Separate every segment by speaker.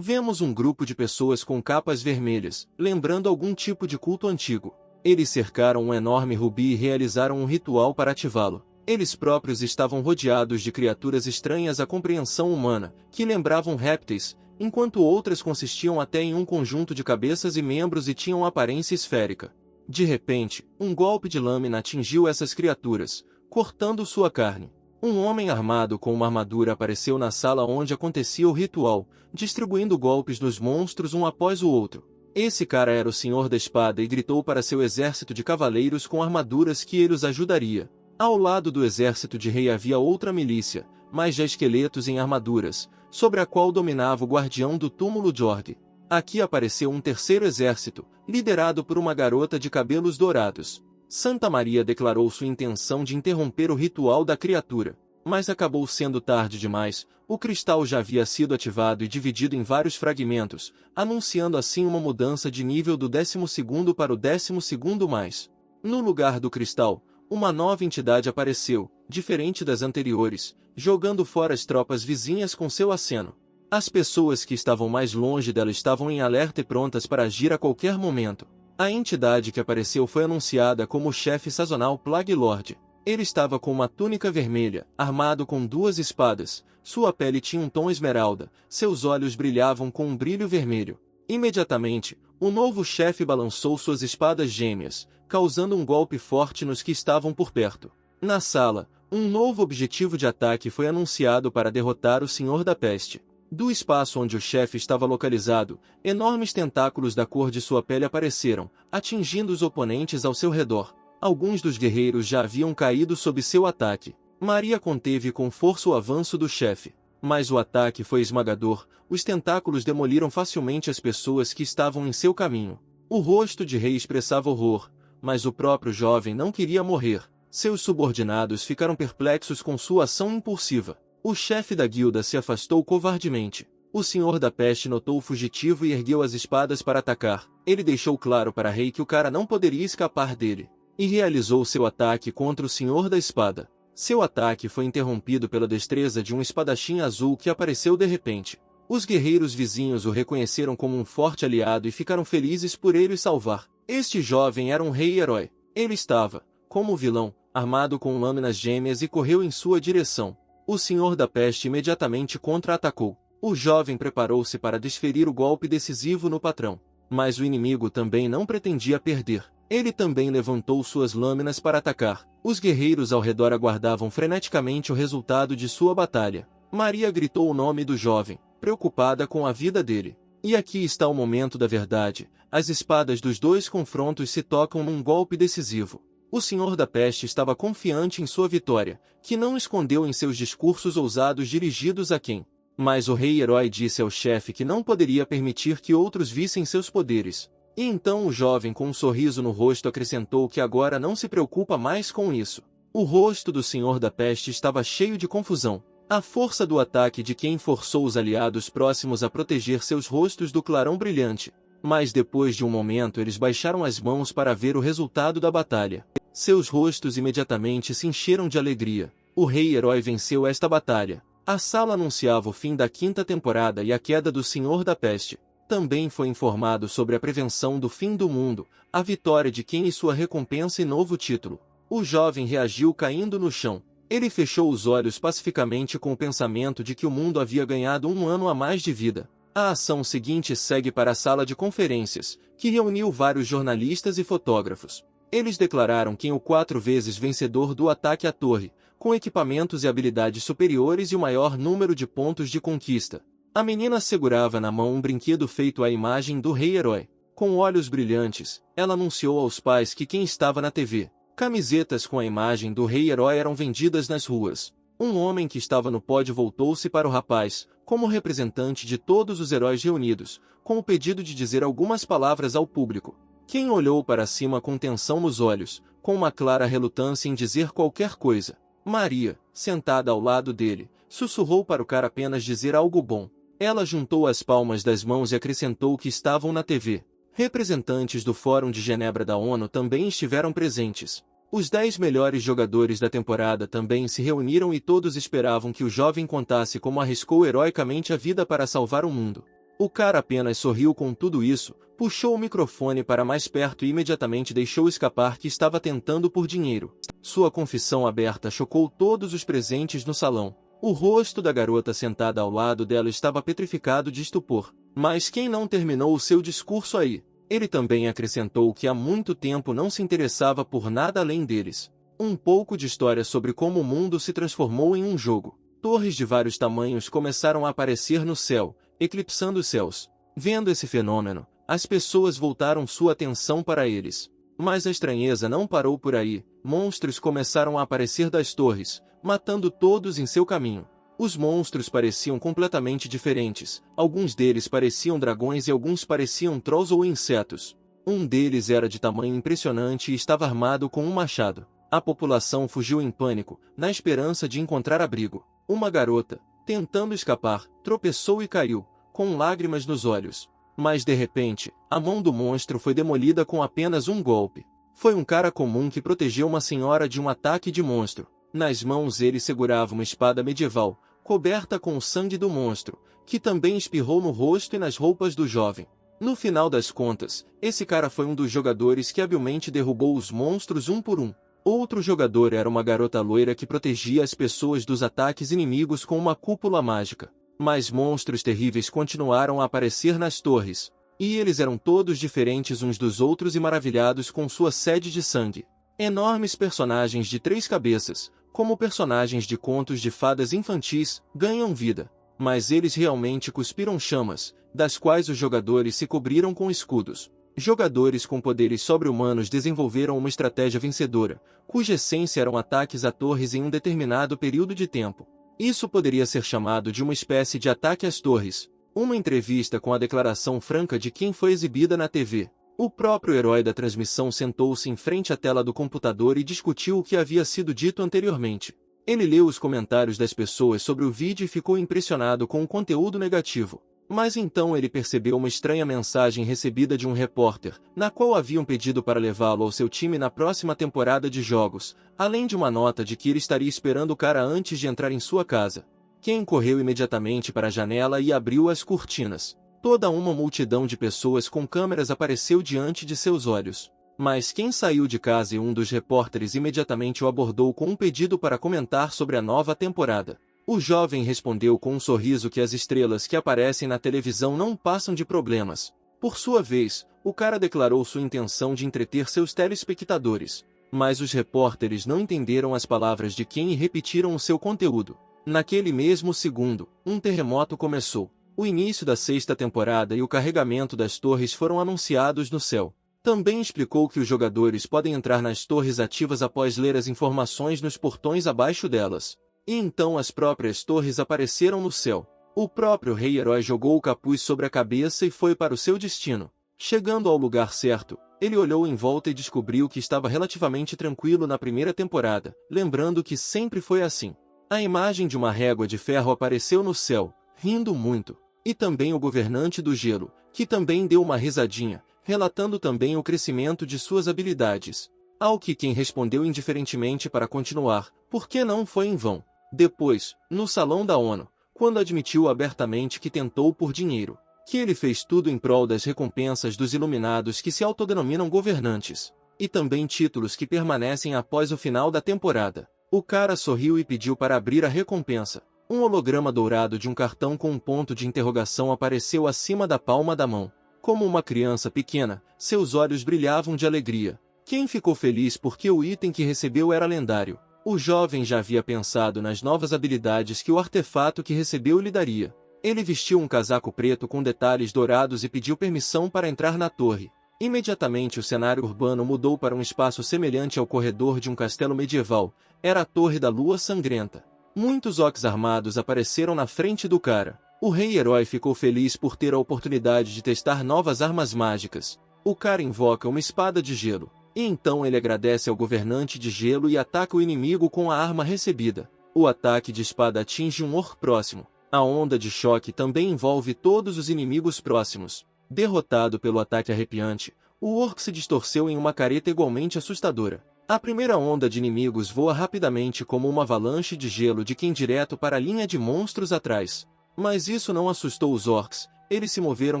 Speaker 1: Vemos um grupo de pessoas com capas vermelhas, lembrando algum tipo de culto antigo. Eles cercaram um enorme rubi e realizaram um ritual para ativá-lo. Eles próprios estavam rodeados de criaturas estranhas à compreensão humana, que lembravam répteis, enquanto outras consistiam até em um conjunto de cabeças e membros e tinham aparência esférica. De repente, um golpe de lâmina atingiu essas criaturas, cortando sua carne. Um homem armado com uma armadura apareceu na sala onde acontecia o ritual, distribuindo golpes nos monstros um após o outro. Esse cara era o Senhor da Espada e gritou para seu exército de cavaleiros com armaduras que ele os ajudaria. Ao lado do exército de rei havia outra milícia, mas já esqueletos em armaduras, sobre a qual dominava o guardião do túmulo Jorg. Aqui apareceu um terceiro exército, liderado por uma garota de cabelos dourados. Santa Maria declarou sua intenção de interromper o ritual da criatura, mas acabou sendo tarde demais. O cristal já havia sido ativado e dividido em vários fragmentos, anunciando assim uma mudança de nível do 12º para o 12º mais. No lugar do cristal, uma nova entidade apareceu, diferente das anteriores, jogando fora as tropas vizinhas com seu aceno. As pessoas que estavam mais longe dela estavam em alerta e prontas para agir a qualquer momento. A entidade que apareceu foi anunciada como o chefe sazonal Plague Lord. Ele estava com uma túnica vermelha, armado com 2 espadas, sua pele tinha um tom esmeralda, seus olhos brilhavam com um brilho vermelho. Imediatamente, o novo chefe balançou suas espadas gêmeas, causando um golpe forte nos que estavam por perto. Na sala, um novo objetivo de ataque foi anunciado para derrotar o Senhor da Peste. Do espaço onde o chefe estava localizado, enormes tentáculos da cor de sua pele apareceram, atingindo os oponentes ao seu redor. Alguns dos guerreiros já haviam caído sob seu ataque. Maria conteve com força o avanço do chefe. Mas o ataque foi esmagador, os tentáculos demoliram facilmente as pessoas que estavam em seu caminho. O rosto de rei expressava horror, mas o próprio jovem não queria morrer. Seus subordinados ficaram perplexos com sua ação impulsiva. O chefe da guilda se afastou covardemente. O Senhor da Peste notou o fugitivo e ergueu as espadas para atacar. Ele deixou claro para Rei que o cara não poderia escapar dele, e realizou seu ataque contra o Senhor da Espada. Seu ataque foi interrompido pela destreza de um espadachim azul que apareceu de repente. Os guerreiros vizinhos o reconheceram como um forte aliado e ficaram felizes por ele salvar. Este jovem era um rei-herói. Ele estava, como vilão, armado com lâminas gêmeas e correu em sua direção. O Senhor da Peste imediatamente contra-atacou. O jovem preparou-se para desferir o golpe decisivo no patrão. Mas o inimigo também não pretendia perder. Ele também levantou suas lâminas para atacar. Os guerreiros ao redor aguardavam freneticamente o resultado de sua batalha. Maria gritou o nome do jovem, preocupada com a vida dele. E aqui está o momento da verdade. As espadas dos dois confrontos se tocam num golpe decisivo. O Senhor da Peste estava confiante em sua vitória, que não escondeu em seus discursos ousados dirigidos a quem. Mas o rei-herói disse ao chefe que não poderia permitir que outros vissem seus poderes. E então o jovem com um sorriso no rosto acrescentou que agora não se preocupa mais com isso. O rosto do Senhor da Peste estava cheio de confusão. A força do ataque de quem forçou os aliados próximos a proteger seus rostos do clarão brilhante. Mas depois de um momento eles baixaram as mãos para ver o resultado da batalha. Seus rostos imediatamente se encheram de alegria. O rei-herói venceu esta batalha. A sala anunciava o fim da 5ª temporada e a queda do Senhor da Peste. Também foi informado sobre a prevenção do fim do mundo, a vitória de quem e sua recompensa e novo título. O jovem reagiu caindo no chão. Ele fechou os olhos pacificamente com o pensamento de que o mundo havia ganhado um ano a mais de vida. A ação seguinte segue para a sala de conferências, que reuniu vários jornalistas e fotógrafos. Eles declararam quem o 4 vezes vencedor do ataque à torre, com equipamentos e habilidades superiores e o maior número de pontos de conquista. A menina segurava na mão um brinquedo feito à imagem do rei-herói. Com olhos brilhantes, ela anunciou aos pais que quem estava na TV. Camisetas com a imagem do rei-herói eram vendidas nas ruas. Um homem que estava no pódio voltou-se para o rapaz, como representante de todos os heróis reunidos, com o pedido de dizer algumas palavras ao público. Quem olhou para cima com tensão nos olhos, com uma clara relutância em dizer qualquer coisa. Maria, sentada ao lado dele, sussurrou para o cara apenas dizer algo bom. Ela juntou as palmas das mãos e acrescentou que estavam na TV. Representantes do Fórum de Genebra da ONU também estiveram presentes. Os 10 melhores jogadores da temporada também se reuniram e todos esperavam que o jovem contasse como arriscou heroicamente a vida para salvar o mundo. O cara apenas sorriu com tudo isso, puxou o microfone para mais perto e imediatamente deixou escapar que estava tentando por dinheiro. Sua confissão aberta chocou todos os presentes no salão. O rosto da garota sentada ao lado dela estava petrificado de estupor. Mas quem não terminou o seu discurso aí? Ele também acrescentou que há muito tempo não se interessava por nada além deles. Um pouco de história sobre como o mundo se transformou em um jogo. Torres de vários tamanhos começaram a aparecer no céu, eclipsando os céus. Vendo esse fenômeno, as pessoas voltaram sua atenção para eles. Mas a estranheza não parou por aí. Monstros começaram a aparecer das torres, matando todos em seu caminho. Os monstros pareciam completamente diferentes. Alguns deles pareciam dragões e alguns pareciam trolls ou insetos. Um deles era de tamanho impressionante e estava armado com um machado. A população fugiu em pânico, na esperança de encontrar abrigo. Uma garota, tentando escapar, tropeçou e caiu, com lágrimas nos olhos. Mas de repente, a mão do monstro foi demolida com apenas um golpe. Foi um cara comum que protegeu uma senhora de um ataque de monstro. Nas mãos ele segurava uma espada medieval, coberta com o sangue do monstro, que também espirrou no rosto e nas roupas do jovem. No final das contas, esse cara foi um dos jogadores que habilmente derrubou os monstros um por um. Outro jogador era uma garota loira que protegia as pessoas dos ataques inimigos com uma cúpula mágica. Mas monstros terríveis continuaram a aparecer nas torres. E eles eram todos diferentes uns dos outros e maravilhados com sua sede de sangue. Enormes personagens de 3 cabeças, como personagens de contos de fadas infantis, ganham vida. Mas eles realmente cuspiram chamas, das quais os jogadores se cobriram com escudos. Jogadores com poderes sobre-humanos desenvolveram uma estratégia vencedora, cuja essência eram ataques a torres em um determinado período de tempo. Isso poderia ser chamado de uma espécie de ataque às torres. Uma entrevista com a declaração franca de quem foi exibida na TV. O próprio herói da transmissão sentou-se em frente à tela do computador e discutiu o que havia sido dito anteriormente. Ele leu os comentários das pessoas sobre o vídeo e ficou impressionado com o conteúdo negativo. Mas então ele percebeu uma estranha mensagem recebida de um repórter, na qual haviam pedido para levá-lo ao seu time na próxima temporada de jogos, além de uma nota de que ele estaria esperando o cara antes de entrar em sua casa. Ken correu imediatamente para a janela e abriu as cortinas. Toda uma multidão de pessoas com câmeras apareceu diante de seus olhos. Mas Ken saiu de casa e um dos repórteres imediatamente o abordou com um pedido para comentar sobre a nova temporada. O jovem respondeu com um sorriso que as estrelas que aparecem na televisão não passam de problemas. Por sua vez, o cara declarou sua intenção de entreter seus telespectadores. Mas os repórteres não entenderam as palavras de Ken e repetiram o seu conteúdo. Naquele mesmo segundo, um terremoto começou. O início da 6ª temporada e o carregamento das torres foram anunciados no céu. Também explicou que os jogadores podem entrar nas torres ativas após ler as informações nos portões abaixo delas. E então as próprias torres apareceram no céu. O próprio rei-herói jogou o capuz sobre a cabeça e foi para o seu destino. Chegando ao lugar certo, ele olhou em volta e descobriu que estava relativamente tranquilo na primeira temporada, lembrando que sempre foi assim. A imagem de uma régua de ferro apareceu no céu, rindo muito. E também o governante do gelo, que também deu uma risadinha, relatando também o crescimento de suas habilidades. Ao que Ken respondeu indiferentemente para continuar, porque não foi em vão. Depois, no salão da ONU, quando admitiu abertamente que tentou por dinheiro, que ele fez tudo em prol das recompensas dos iluminados que se autodenominam governantes, e também títulos que permanecem após o final da temporada. O cara sorriu e pediu para abrir a recompensa. Um holograma dourado de um cartão com um ponto de interrogação apareceu acima da palma da mão. Como uma criança pequena, seus olhos brilhavam de alegria. Ken ficou feliz porque o item que recebeu era lendário. O jovem já havia pensado nas novas habilidades que o artefato que recebeu lhe daria. Ele vestiu um casaco preto com detalhes dourados e pediu permissão para entrar na torre. Imediatamente o cenário urbano mudou para um espaço semelhante ao corredor de um castelo medieval. Era a Torre da Lua Sangrenta. Muitos orcs armados apareceram na frente do cara. O rei-herói ficou feliz por ter a oportunidade de testar novas armas mágicas. O cara invoca uma espada de gelo. E então ele agradece ao governante de gelo e ataca o inimigo com a arma recebida. O ataque de espada atinge um orc próximo. A onda de choque também envolve todos os inimigos próximos. Derrotado pelo ataque arrepiante, o orc se distorceu em uma careta igualmente assustadora. A primeira onda de inimigos voa rapidamente como uma avalanche de gelo de Ken direto para a linha de monstros atrás. Mas isso não assustou os orcs, Eles se moveram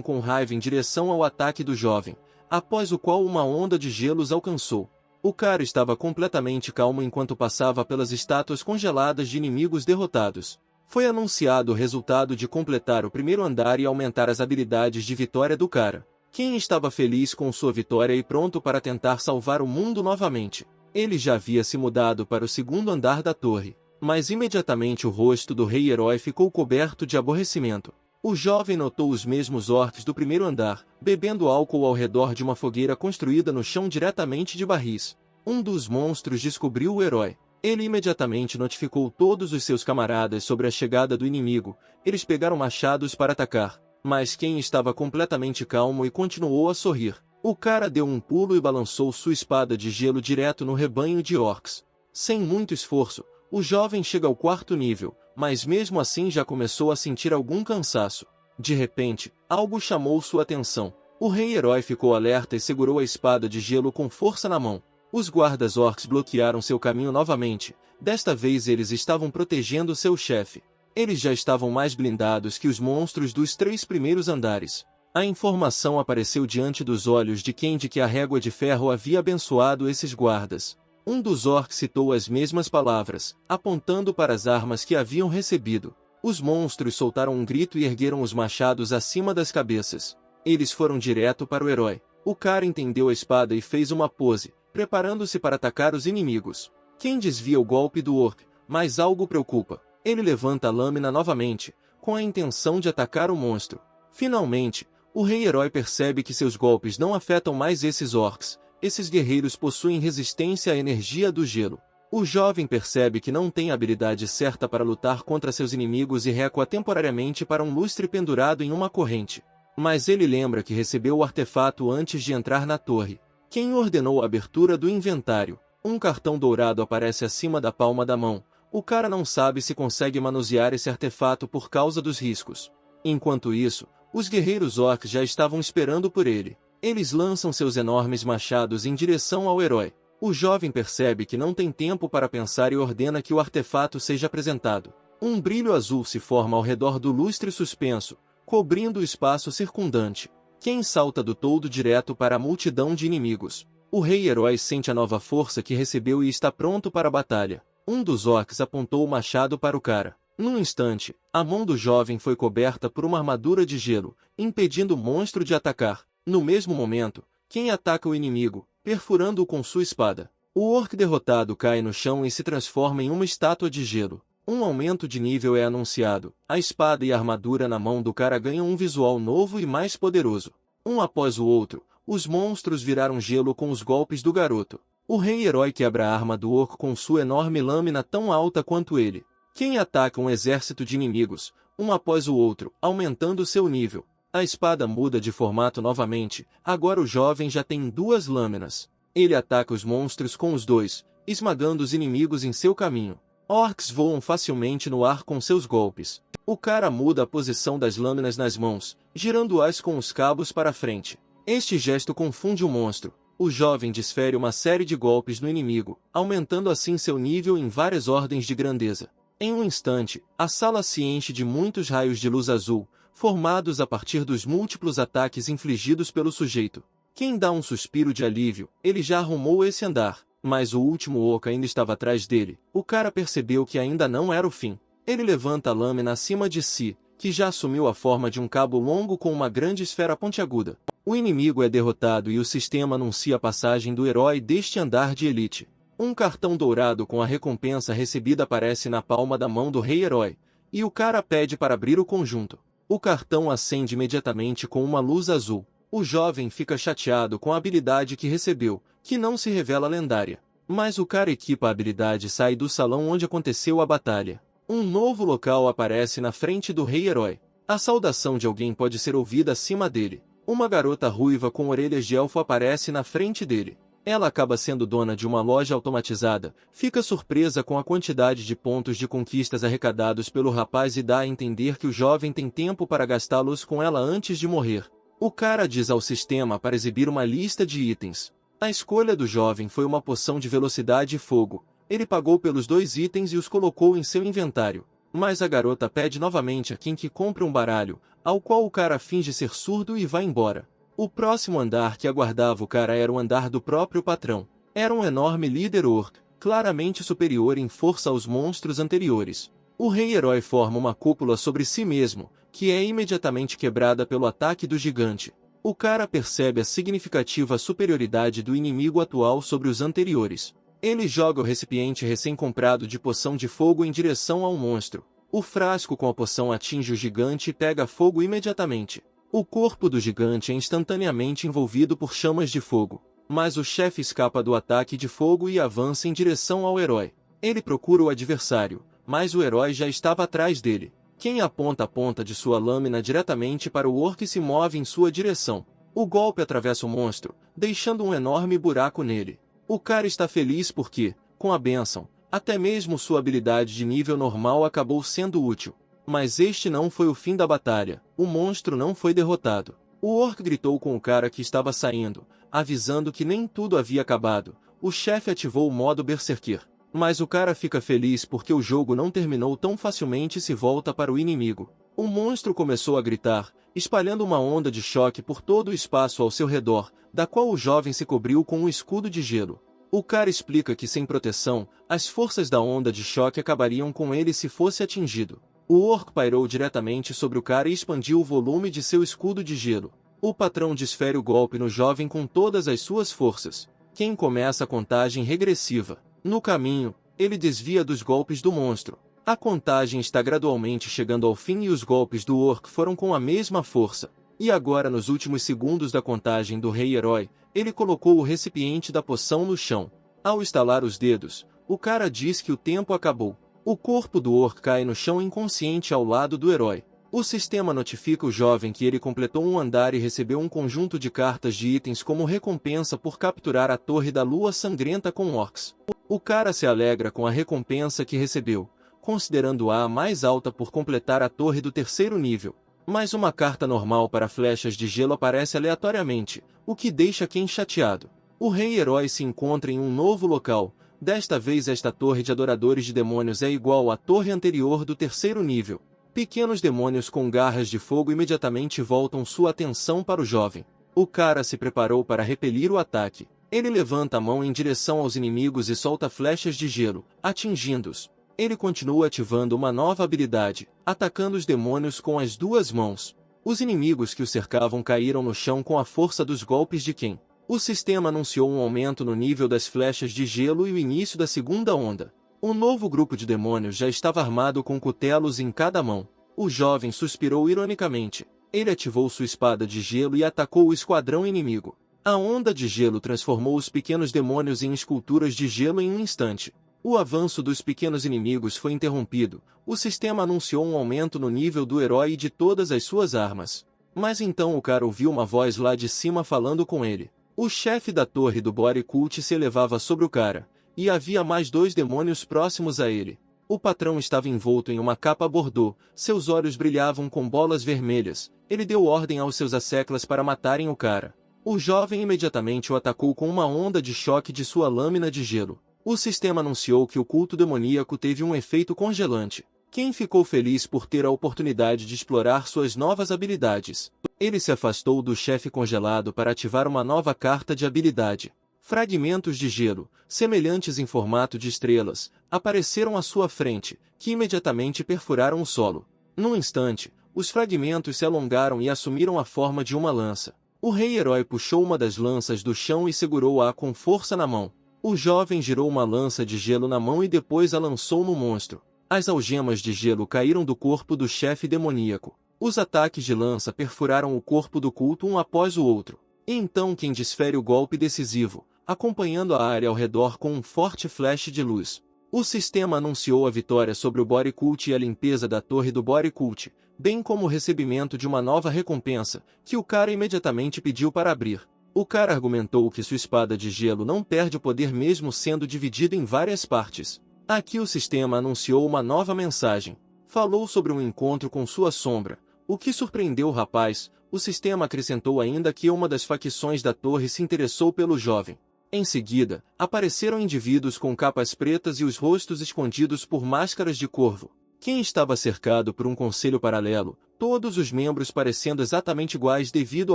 Speaker 1: com raiva em direção ao ataque do jovem, após o qual uma onda de gelo os alcançou. O cara estava completamente calmo enquanto passava pelas estátuas congeladas de inimigos derrotados. Foi anunciado o resultado de completar o primeiro andar e aumentar as habilidades de vitória do cara. Quem estava feliz com sua vitória e pronto para tentar salvar o mundo novamente. Ele já havia se mudado para o segundo andar da torre, mas imediatamente o rosto do rei-herói ficou coberto de aborrecimento. O jovem notou os mesmos orcs do primeiro andar, bebendo álcool ao redor de uma fogueira construída no chão diretamente de barris. Um dos monstros descobriu o herói. Ele imediatamente notificou todos os seus camaradas sobre a chegada do inimigo. Eles pegaram machados para atacar, mas quem estava completamente calmo e continuou a sorrir. O cara deu um pulo e balançou sua espada de gelo direto no rebanho de orcs. Sem muito esforço, o jovem chega ao quarto nível, mas mesmo assim já começou a sentir algum cansaço. De repente, algo chamou sua atenção. O rei-herói ficou alerta e segurou a espada de gelo com força na mão. Os guardas orcs bloquearam seu caminho novamente. Desta vez eles estavam protegendo seu chefe. Eles já estavam mais blindados que os monstros dos 3 primeiros andares. A informação apareceu diante dos olhos de quem de que a régua de ferro havia abençoado esses guardas. Um dos orcs citou as mesmas palavras, apontando para as armas que haviam recebido. Os monstros soltaram um grito e ergueram os machados acima das cabeças. Eles foram direto para o herói. O cara entendeu a espada e fez uma pose, preparando-se para atacar os inimigos. Quem desvia o golpe do orc, mas algo preocupa. Ele levanta a lâmina novamente, com a intenção de atacar o monstro. Finalmente, o rei-herói percebe que seus golpes não afetam mais esses orcs. Esses guerreiros possuem resistência à energia do gelo. O jovem percebe que não tem a habilidade certa para lutar contra seus inimigos e recua temporariamente para um lustre pendurado em uma corrente. Mas ele lembra que recebeu o artefato antes de entrar na torre. Quem ordenou a abertura do inventário? Um cartão dourado aparece acima da palma da mão. O cara não sabe se consegue manusear esse artefato por causa dos riscos. Enquanto isso, os guerreiros orcs já estavam esperando por ele. Eles lançam seus enormes machados em direção ao herói. O jovem percebe que não tem tempo para pensar e ordena que o artefato seja apresentado. Um brilho azul se forma ao redor do lustre suspenso, cobrindo o espaço circundante. Quem salta do toldo direto para a multidão de inimigos. O rei-herói sente a nova força que recebeu e está pronto para a batalha. Um dos orcs apontou o machado para o cara. Num instante, a mão do jovem foi coberta por uma armadura de gelo, impedindo o monstro de atacar. No mesmo momento, quem ataca o inimigo, perfurando-o com sua espada. O orc derrotado cai no chão e se transforma em uma estátua de gelo. Um aumento de nível é anunciado. A espada e a armadura na mão do cara ganham um visual novo e mais poderoso. Um após o outro, os monstros viraram gelo com os golpes do garoto. O rei-herói quebra a arma do orc com sua enorme lâmina tão alta quanto ele. Quem ataca um exército de inimigos, um após o outro, aumentando seu nível. A espada muda de formato novamente, agora o jovem já tem 2 lâminas. Ele ataca os monstros com os 2, esmagando os inimigos em seu caminho. Orcs voam facilmente no ar com seus golpes. O cara muda a posição das lâminas nas mãos, girando-as com os cabos para frente. Este gesto confunde o monstro. O jovem desfere uma série de golpes no inimigo, aumentando assim seu nível em várias ordens de grandeza. Em um instante, a sala se enche de muitos raios de luz azul, formados a partir dos múltiplos ataques infligidos pelo sujeito. Quem dá um suspiro de alívio, ele já arrumou esse andar, mas o último orc ainda estava atrás dele. O cara percebeu que ainda não era o fim. Ele levanta a lâmina acima de si, que já assumiu a forma de um cabo longo com uma grande esfera pontiaguda. O inimigo é derrotado e o sistema anuncia a passagem do herói deste andar de elite. Um cartão dourado com a recompensa recebida aparece na palma da mão do rei-herói, e o cara pede para abrir o conjunto. O cartão acende imediatamente com uma luz azul. O jovem fica chateado com a habilidade que recebeu, que não se revela lendária. Mas o cara equipa a habilidade e sai do salão onde aconteceu a batalha. Um novo local aparece na frente do rei-herói. A saudação de alguém pode ser ouvida acima dele. Uma garota ruiva com orelhas de elfo aparece na frente dele. Ela acaba sendo dona de uma loja automatizada, fica surpresa com a quantidade de pontos de conquistas arrecadados pelo rapaz e dá a entender que o jovem tem tempo para gastá-los com ela antes de morrer. O cara diz ao sistema para exibir uma lista de itens. A escolha do jovem foi uma poção de velocidade e fogo. Ele pagou pelos 2 itens e os colocou em seu inventário. Mas a garota pede novamente a Kim que compre um baralho, ao qual o cara finge ser surdo e vai embora. O próximo andar que aguardava o cara era o andar do próprio patrão. Era um enorme líder orc, claramente superior em força aos monstros anteriores. O rei-herói forma uma cúpula sobre si mesmo, que é imediatamente quebrada pelo ataque do gigante. O cara percebe a significativa superioridade do inimigo atual sobre os anteriores. Ele joga o recipiente recém-comprado de poção de fogo em direção ao monstro. O frasco com a poção atinge o gigante e pega fogo imediatamente. O corpo do gigante é instantaneamente envolvido por chamas de fogo. Mas o chefe escapa do ataque de fogo e avança em direção ao herói. Ele procura o adversário, mas o herói já estava atrás dele. Quem aponta a ponta de sua lâmina diretamente para o orc e se move em sua direção. O golpe atravessa o monstro, deixando um enorme buraco nele. O cara está feliz porque, com a bênção, até mesmo sua habilidade de nível normal acabou sendo útil. Mas este não foi o fim da batalha. O monstro não foi derrotado. O orc gritou com o cara que estava saindo, avisando que nem tudo havia acabado. O chefe ativou o modo Berserker. Mas o cara fica feliz porque o jogo não terminou tão facilmente e se volta para o inimigo. O monstro começou a gritar, espalhando uma onda de choque por todo o espaço ao seu redor, da qual o jovem se cobriu com um escudo de gelo. O cara explica que sem proteção, as forças da onda de choque acabariam com ele se fosse atingido. O orc pairou diretamente sobre o cara e expandiu o volume de seu escudo de gelo. O patrão desfere o golpe no jovem com todas as suas forças. Quem começa a contagem regressiva. No caminho, ele desvia dos golpes do monstro. A contagem está gradualmente chegando ao fim e os golpes do orc foram com a mesma força. E agora, nos últimos segundos da contagem do rei-herói, ele colocou o recipiente da poção no chão. Ao estalar os dedos, o cara diz que o tempo acabou. O corpo do orc cai no chão inconsciente ao lado do herói. O sistema notifica o jovem que ele completou um andar e recebeu um conjunto de cartas de itens como recompensa por capturar a Torre da Lua Sangrenta com orcs. O cara se alegra com a recompensa que recebeu, considerando-a a mais alta por completar a torre do 3º nível. Mas uma carta normal para flechas de gelo aparece aleatoriamente, o que deixa quem chateado. O rei-herói se encontra em um novo local. Desta vez esta torre de adoradores de demônios é igual à torre anterior do 3º nível. Pequenos demônios com garras de fogo imediatamente voltam sua atenção para o jovem. O cara se preparou para repelir o ataque. Ele levanta a mão em direção aos inimigos e solta flechas de gelo, atingindo-os. Ele continua ativando uma nova habilidade, atacando os demônios com as duas mãos. Os inimigos que o cercavam caíram no chão com a força dos golpes de Ken. O sistema anunciou um aumento no nível das flechas de gelo e o início da segunda onda. Um novo grupo de demônios já estava armado com cutelos em cada mão. O jovem suspirou ironicamente. Ele ativou sua espada de gelo e atacou o esquadrão inimigo. A onda de gelo transformou os pequenos demônios em esculturas de gelo em um instante. O avanço dos pequenos inimigos foi interrompido. O sistema anunciou um aumento no nível do herói e de todas as suas armas. Mas então o cara ouviu uma voz lá de cima falando com ele. O chefe da torre do Body Cult se elevava sobre o cara, e havia mais 2 demônios próximos a ele. O patrão estava envolto em uma capa bordô, seus olhos brilhavam com bolas vermelhas. Ele deu ordem aos seus asseclas para matarem o cara. O jovem imediatamente o atacou com uma onda de choque de sua lâmina de gelo. O sistema anunciou que o culto demoníaco teve um efeito congelante. Quem ficou feliz por ter a oportunidade de explorar suas novas habilidades. Ele se afastou do chefe congelado para ativar uma nova carta de habilidade. Fragmentos de gelo, semelhantes em formato de estrelas, apareceram à sua frente, que imediatamente perfuraram o solo. Num instante, os fragmentos se alongaram e assumiram a forma de uma lança. O rei-herói puxou uma das lanças do chão e segurou-a com força na mão. O jovem girou uma lança de gelo na mão e depois a lançou no monstro. As algemas de gelo caíram do corpo do chefe demoníaco. Os ataques de lança perfuraram o corpo do culto um após o outro. E então quem desfere o golpe decisivo, acompanhando a área ao redor com um forte flash de luz. O sistema anunciou a vitória sobre o Body Cult e a limpeza da torre do Body Cult, bem como o recebimento de uma nova recompensa, que o cara imediatamente pediu para abrir. O cara argumentou que sua espada de gelo não perde o poder mesmo sendo dividida em várias partes. Aqui o sistema anunciou uma nova mensagem. Falou sobre um encontro com sua sombra, o que surpreendeu o rapaz. O sistema acrescentou ainda que uma das facções da torre se interessou pelo jovem. Em seguida, apareceram indivíduos com capas pretas e os rostos escondidos por máscaras de corvo. Quem estava cercado por um conselho paralelo, todos os membros parecendo exatamente iguais devido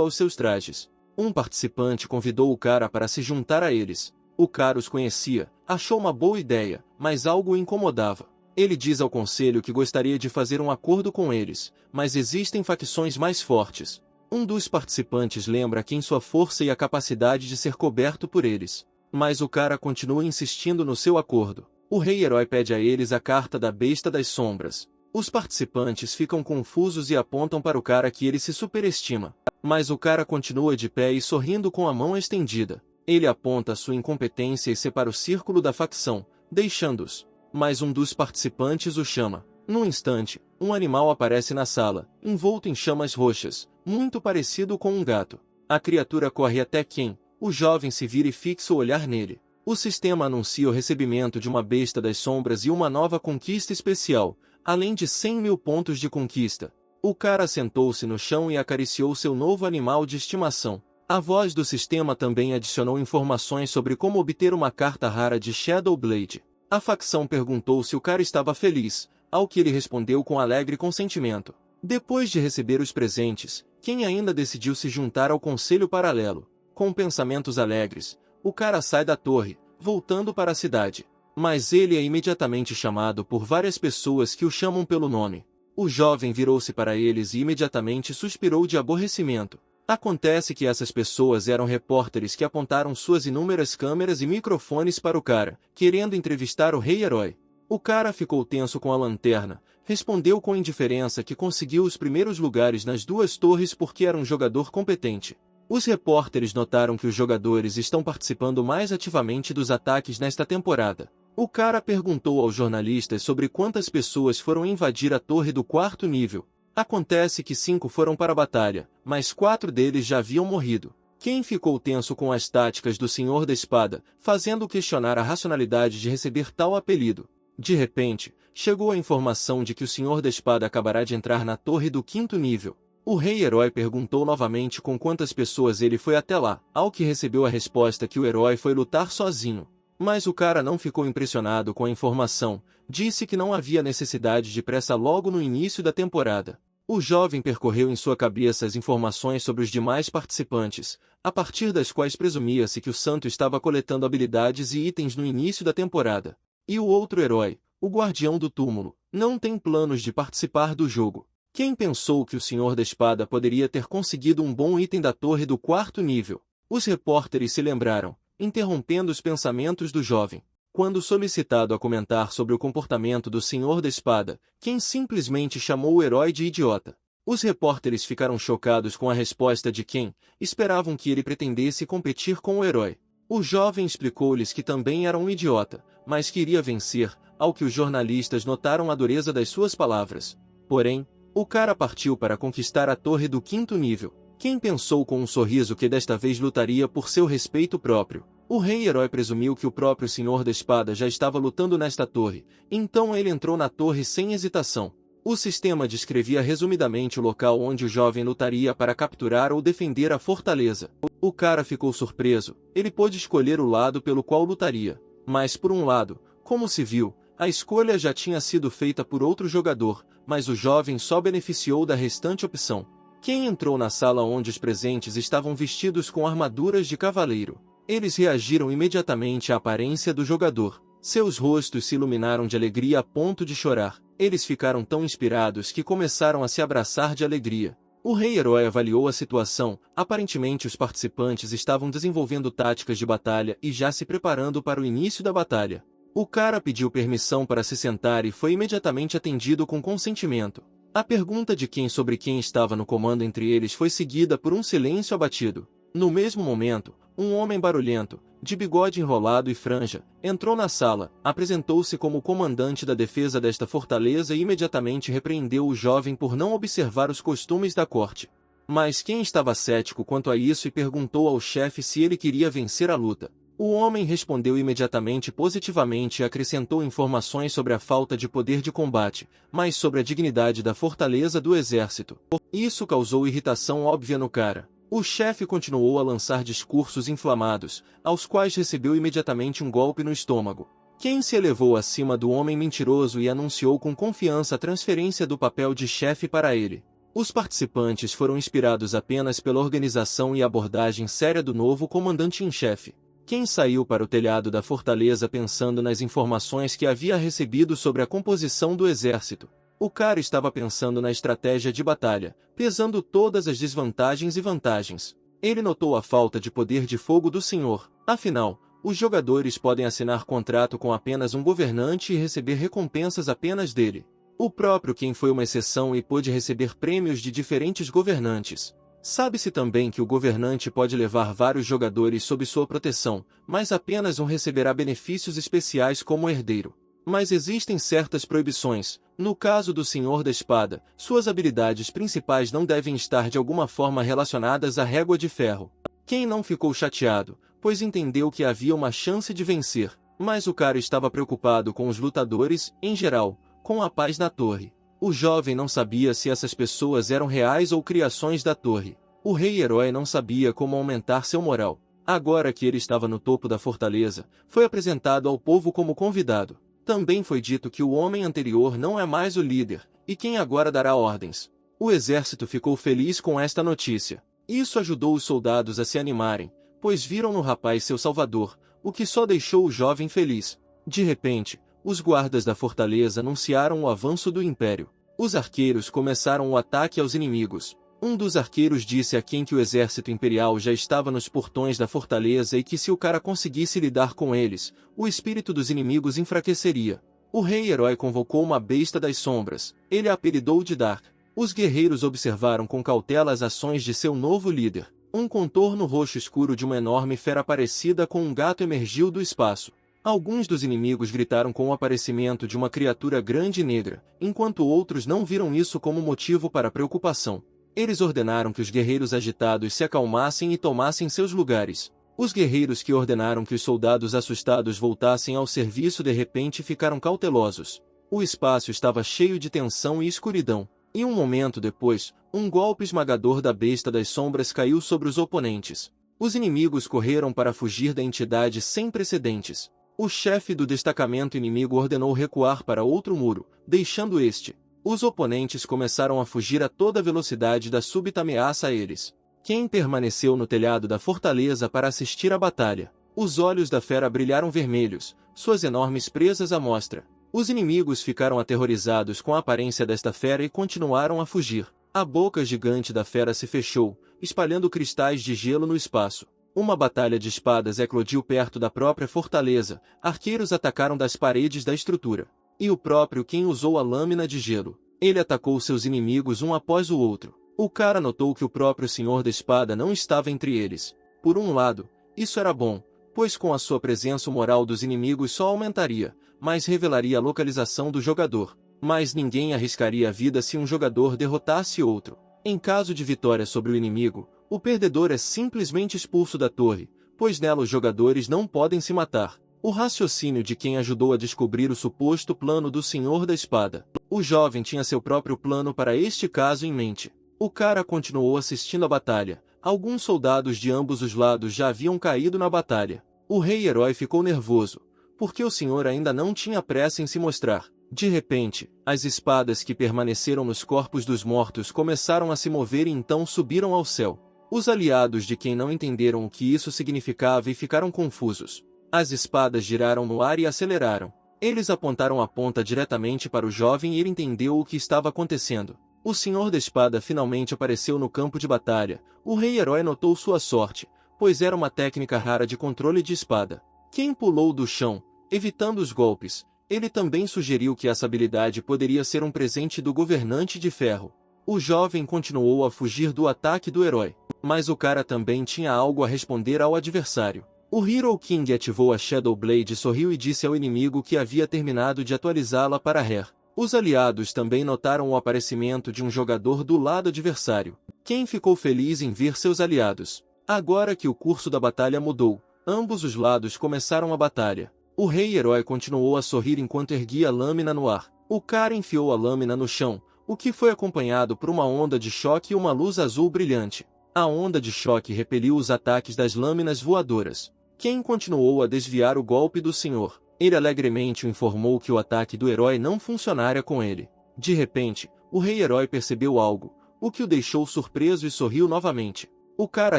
Speaker 1: aos seus trajes. Um participante convidou o cara para se juntar a eles. O cara os conhecia, achou uma boa ideia, mas algo o incomodava. Ele diz ao conselho que gostaria de fazer um acordo com eles, mas existem facções mais fortes. Um dos participantes lembra Ken sua força e a capacidade de ser coberto por eles. Mas o cara continua insistindo no seu acordo. O rei-herói pede a eles a carta da besta das sombras. Os participantes ficam confusos e apontam para o cara que ele se superestima. Mas o cara continua de pé e sorrindo com a mão estendida. Ele aponta sua incompetência e separa o círculo da facção, deixando-os. Mas um dos participantes o chama. Num instante, um animal aparece na sala, envolto em chamas roxas, muito parecido com um gato. A criatura corre até Ken. O jovem se vira e fixa o olhar nele. O sistema anuncia o recebimento de uma besta das sombras e uma nova conquista especial, além de 100.000 pontos de conquista. O cara sentou-se no chão e acariciou seu novo animal de estimação. A voz do sistema também adicionou informações sobre como obter uma carta rara de Shadow Blade. A facção perguntou se o cara estava feliz, ao que ele respondeu com alegre consentimento. Depois de receber os presentes, Ken ainda decidiu se juntar ao conselho paralelo. Com pensamentos alegres, o cara sai da torre, voltando para a cidade. Mas ele é imediatamente chamado por várias pessoas que o chamam pelo nome. O jovem virou-se para eles e imediatamente suspirou de aborrecimento. Acontece que essas pessoas eram repórteres que apontaram suas inúmeras câmeras e microfones para o cara, querendo entrevistar o rei-herói. O cara ficou tenso com a lanterna, respondeu com indiferença que conseguiu os primeiros lugares nas duas torres porque era um jogador competente. Os repórteres notaram que os jogadores estão participando mais ativamente dos ataques nesta temporada. O cara perguntou aos jornalistas sobre quantas pessoas foram invadir a torre do 4º nível. Acontece que 5 foram para a batalha, mas 4 deles já haviam morrido. Quem ficou tenso com as táticas do Senhor da Espada, fazendo questionar a racionalidade de receber tal apelido. De repente, chegou a informação de que o Senhor da Espada acabará de entrar na torre do 5º nível. O rei-herói perguntou novamente com quantas pessoas ele foi até lá, ao que recebeu a resposta que o herói foi lutar sozinho. Mas o cara não ficou impressionado com a informação, disse que não havia necessidade de pressa logo no início da temporada. O jovem percorreu em sua cabeça as informações sobre os demais participantes, a partir das quais presumia-se que o santo estava coletando habilidades e itens no início da temporada. E o outro herói, o guardião do túmulo, não tem planos de participar do jogo. Quem pensou que o Senhor da Espada poderia ter conseguido um bom item da torre do 4º nível? Os repórteres se lembraram, interrompendo os pensamentos do jovem. Quando solicitado a comentar sobre o comportamento do Senhor da Espada, Ken simplesmente chamou o herói de idiota. Os repórteres ficaram chocados com a resposta de Ken, esperavam que ele pretendesse competir com o herói. O jovem explicou-lhes que também era um idiota, mas queria vencer, ao que os jornalistas notaram a dureza das suas palavras. Porém, o cara partiu para conquistar a torre do 5º nível. Quem pensou com um sorriso que desta vez lutaria por seu respeito próprio? O rei-herói presumiu que o próprio Senhor da Espada já estava lutando nesta torre, então ele entrou na torre sem hesitação. O sistema descrevia resumidamente o local onde o jovem lutaria para capturar ou defender a fortaleza. O cara ficou surpreso, ele pôde escolher o lado pelo qual lutaria. Mas por um lado, como se viu, a escolha já tinha sido feita por outro jogador, mas o jovem só beneficiou da restante opção. Quem entrou na sala onde os presentes estavam vestidos com armaduras de cavaleiro? Eles reagiram imediatamente à aparência do jogador. Seus rostos se iluminaram de alegria a ponto de chorar. Eles ficaram tão inspirados que começaram a se abraçar de alegria. O rei-herói avaliou a situação. Aparentemente os participantes estavam desenvolvendo táticas de batalha e já se preparando para o início da batalha. O cara pediu permissão para se sentar e foi imediatamente atendido com consentimento. A pergunta de quem sobre quem estava no comando entre eles foi seguida por um silêncio abatido. No mesmo momento, um homem barulhento, de bigode enrolado e franja, entrou na sala, apresentou-se como comandante da defesa desta fortaleza e imediatamente repreendeu o jovem por não observar os costumes da corte. Mas quem estava cético quanto a isso e perguntou ao chefe se ele queria vencer a luta. O homem respondeu imediatamente positivamente e acrescentou informações sobre a falta de poder de combate, mas sobre a dignidade da fortaleza do exército. Isso causou irritação óbvia no cara. O chefe continuou a lançar discursos inflamados, aos quais recebeu imediatamente um golpe no estômago. Ken se elevou acima do homem mentiroso e anunciou com confiança a transferência do papel de chefe para ele. Os participantes foram inspirados apenas pela organização e abordagem séria do novo comandante-em-chefe. Ken saiu para o telhado da fortaleza pensando nas informações que havia recebido sobre a composição do exército. O cara estava pensando na estratégia de batalha, pesando todas as desvantagens e vantagens. Ele notou a falta de poder de fogo do senhor. Afinal, os jogadores podem assinar contrato com apenas um governante e receber recompensas apenas dele. O próprio Ken foi uma exceção e pôde receber prêmios de diferentes governantes. Sabe-se também que o governante pode levar vários jogadores sob sua proteção, mas apenas um receberá benefícios especiais como herdeiro. Mas existem certas proibições. No caso do Senhor da Espada, suas habilidades principais não devem estar de alguma forma relacionadas à Régua de Ferro. Ken não ficou chateado, pois entendeu que havia uma chance de vencer, mas o cara estava preocupado com os lutadores, em geral, com a paz na torre. O jovem não sabia se essas pessoas eram reais ou criações da torre. O rei-herói não sabia como aumentar seu moral. Agora que ele estava no topo da fortaleza, foi apresentado ao povo como convidado. Também foi dito que o homem anterior não é mais o líder, e quem agora dará ordens. O exército ficou feliz com esta notícia. Isso ajudou os soldados a se animarem, pois viram no rapaz seu salvador, o que só deixou o jovem feliz. De repente, os guardas da fortaleza anunciaram o avanço do Império. Os arqueiros começaram o ataque aos inimigos. Um dos arqueiros disse a Ken que o exército imperial já estava nos portões da fortaleza e que se o cara conseguisse lidar com eles, o espírito dos inimigos enfraqueceria. O rei-herói convocou uma besta das sombras. Ele a apelidou de Dark. Os guerreiros observaram com cautela as ações de seu novo líder. Um contorno roxo escuro de uma enorme fera parecida com um gato emergiu do espaço. Alguns dos inimigos gritaram com o aparecimento de uma criatura grande e negra, enquanto outros não viram isso como motivo para preocupação. Eles ordenaram que os guerreiros agitados se acalmassem e tomassem seus lugares. Os guerreiros que ordenaram que os soldados assustados voltassem ao serviço de repente ficaram cautelosos. O espaço estava cheio de tensão e escuridão. E um momento depois, um golpe esmagador da besta das sombras caiu sobre os oponentes. Os inimigos correram para fugir da entidade sem precedentes. O chefe do destacamento inimigo ordenou recuar para outro muro, deixando este. Os oponentes começaram a fugir a toda velocidade da súbita ameaça a eles. Ken permaneceu no telhado da fortaleza para assistir à batalha. Os olhos da fera brilharam vermelhos, suas enormes presas à mostra. Os inimigos ficaram aterrorizados com a aparência desta fera e continuaram a fugir. A boca gigante da fera se fechou, espalhando cristais de gelo no espaço. Uma batalha de espadas eclodiu perto da própria fortaleza. Arqueiros atacaram das paredes da estrutura. E o próprio Ken usou a lâmina de gelo. Ele atacou seus inimigos um após o outro. O cara notou que o próprio Senhor da Espada não estava entre eles. Por um lado, isso era bom, pois com a sua presença o moral dos inimigos só aumentaria, mas revelaria a localização do jogador. Mas ninguém arriscaria a vida se um jogador derrotasse outro. Em caso de vitória sobre o inimigo, o perdedor é simplesmente expulso da torre, pois nela os jogadores não podem se matar. O raciocínio de quem ajudou a descobrir o suposto plano do Senhor da Espada. O jovem tinha seu próprio plano para este caso em mente. O cara continuou assistindo à batalha. Alguns soldados de ambos os lados já haviam caído na batalha. O rei-herói ficou nervoso, porque o senhor ainda não tinha pressa em se mostrar. De repente, as espadas que permaneceram nos corpos dos mortos começaram a se mover e então subiram ao céu. Os aliados de quem não entenderam o que isso significava e ficaram confusos. As espadas giraram no ar e aceleraram. Eles apontaram a ponta diretamente para o jovem e ele entendeu o que estava acontecendo. O Senhor da Espada finalmente apareceu no campo de batalha. O rei-herói notou sua sorte, pois era uma técnica rara de controle de espada. Ken pulou do chão, evitando os golpes. Ele também sugeriu que essa habilidade poderia ser um presente do governante de ferro. O jovem continuou a fugir do ataque do herói, mas o cara também tinha algo a responder ao adversário. O Hero King ativou a Shadow Blade, sorriu e disse ao inimigo que havia terminado de atualizá-la para Rare. Os aliados também notaram o aparecimento de um jogador do lado adversário. Ken ficou feliz em ver seus aliados. Agora que o curso da batalha mudou, ambos os lados começaram a batalha. O rei-herói continuou a sorrir enquanto erguia a lâmina no ar. O cara enfiou a lâmina no chão, o que foi acompanhado por uma onda de choque e uma luz azul brilhante. A onda de choque repeliu os ataques das lâminas voadoras. Ken continuou a desviar o golpe do senhor. Ele alegremente o informou que o ataque do herói não funcionara com ele. De repente, o rei-herói percebeu algo, o que o deixou surpreso e sorriu novamente. O cara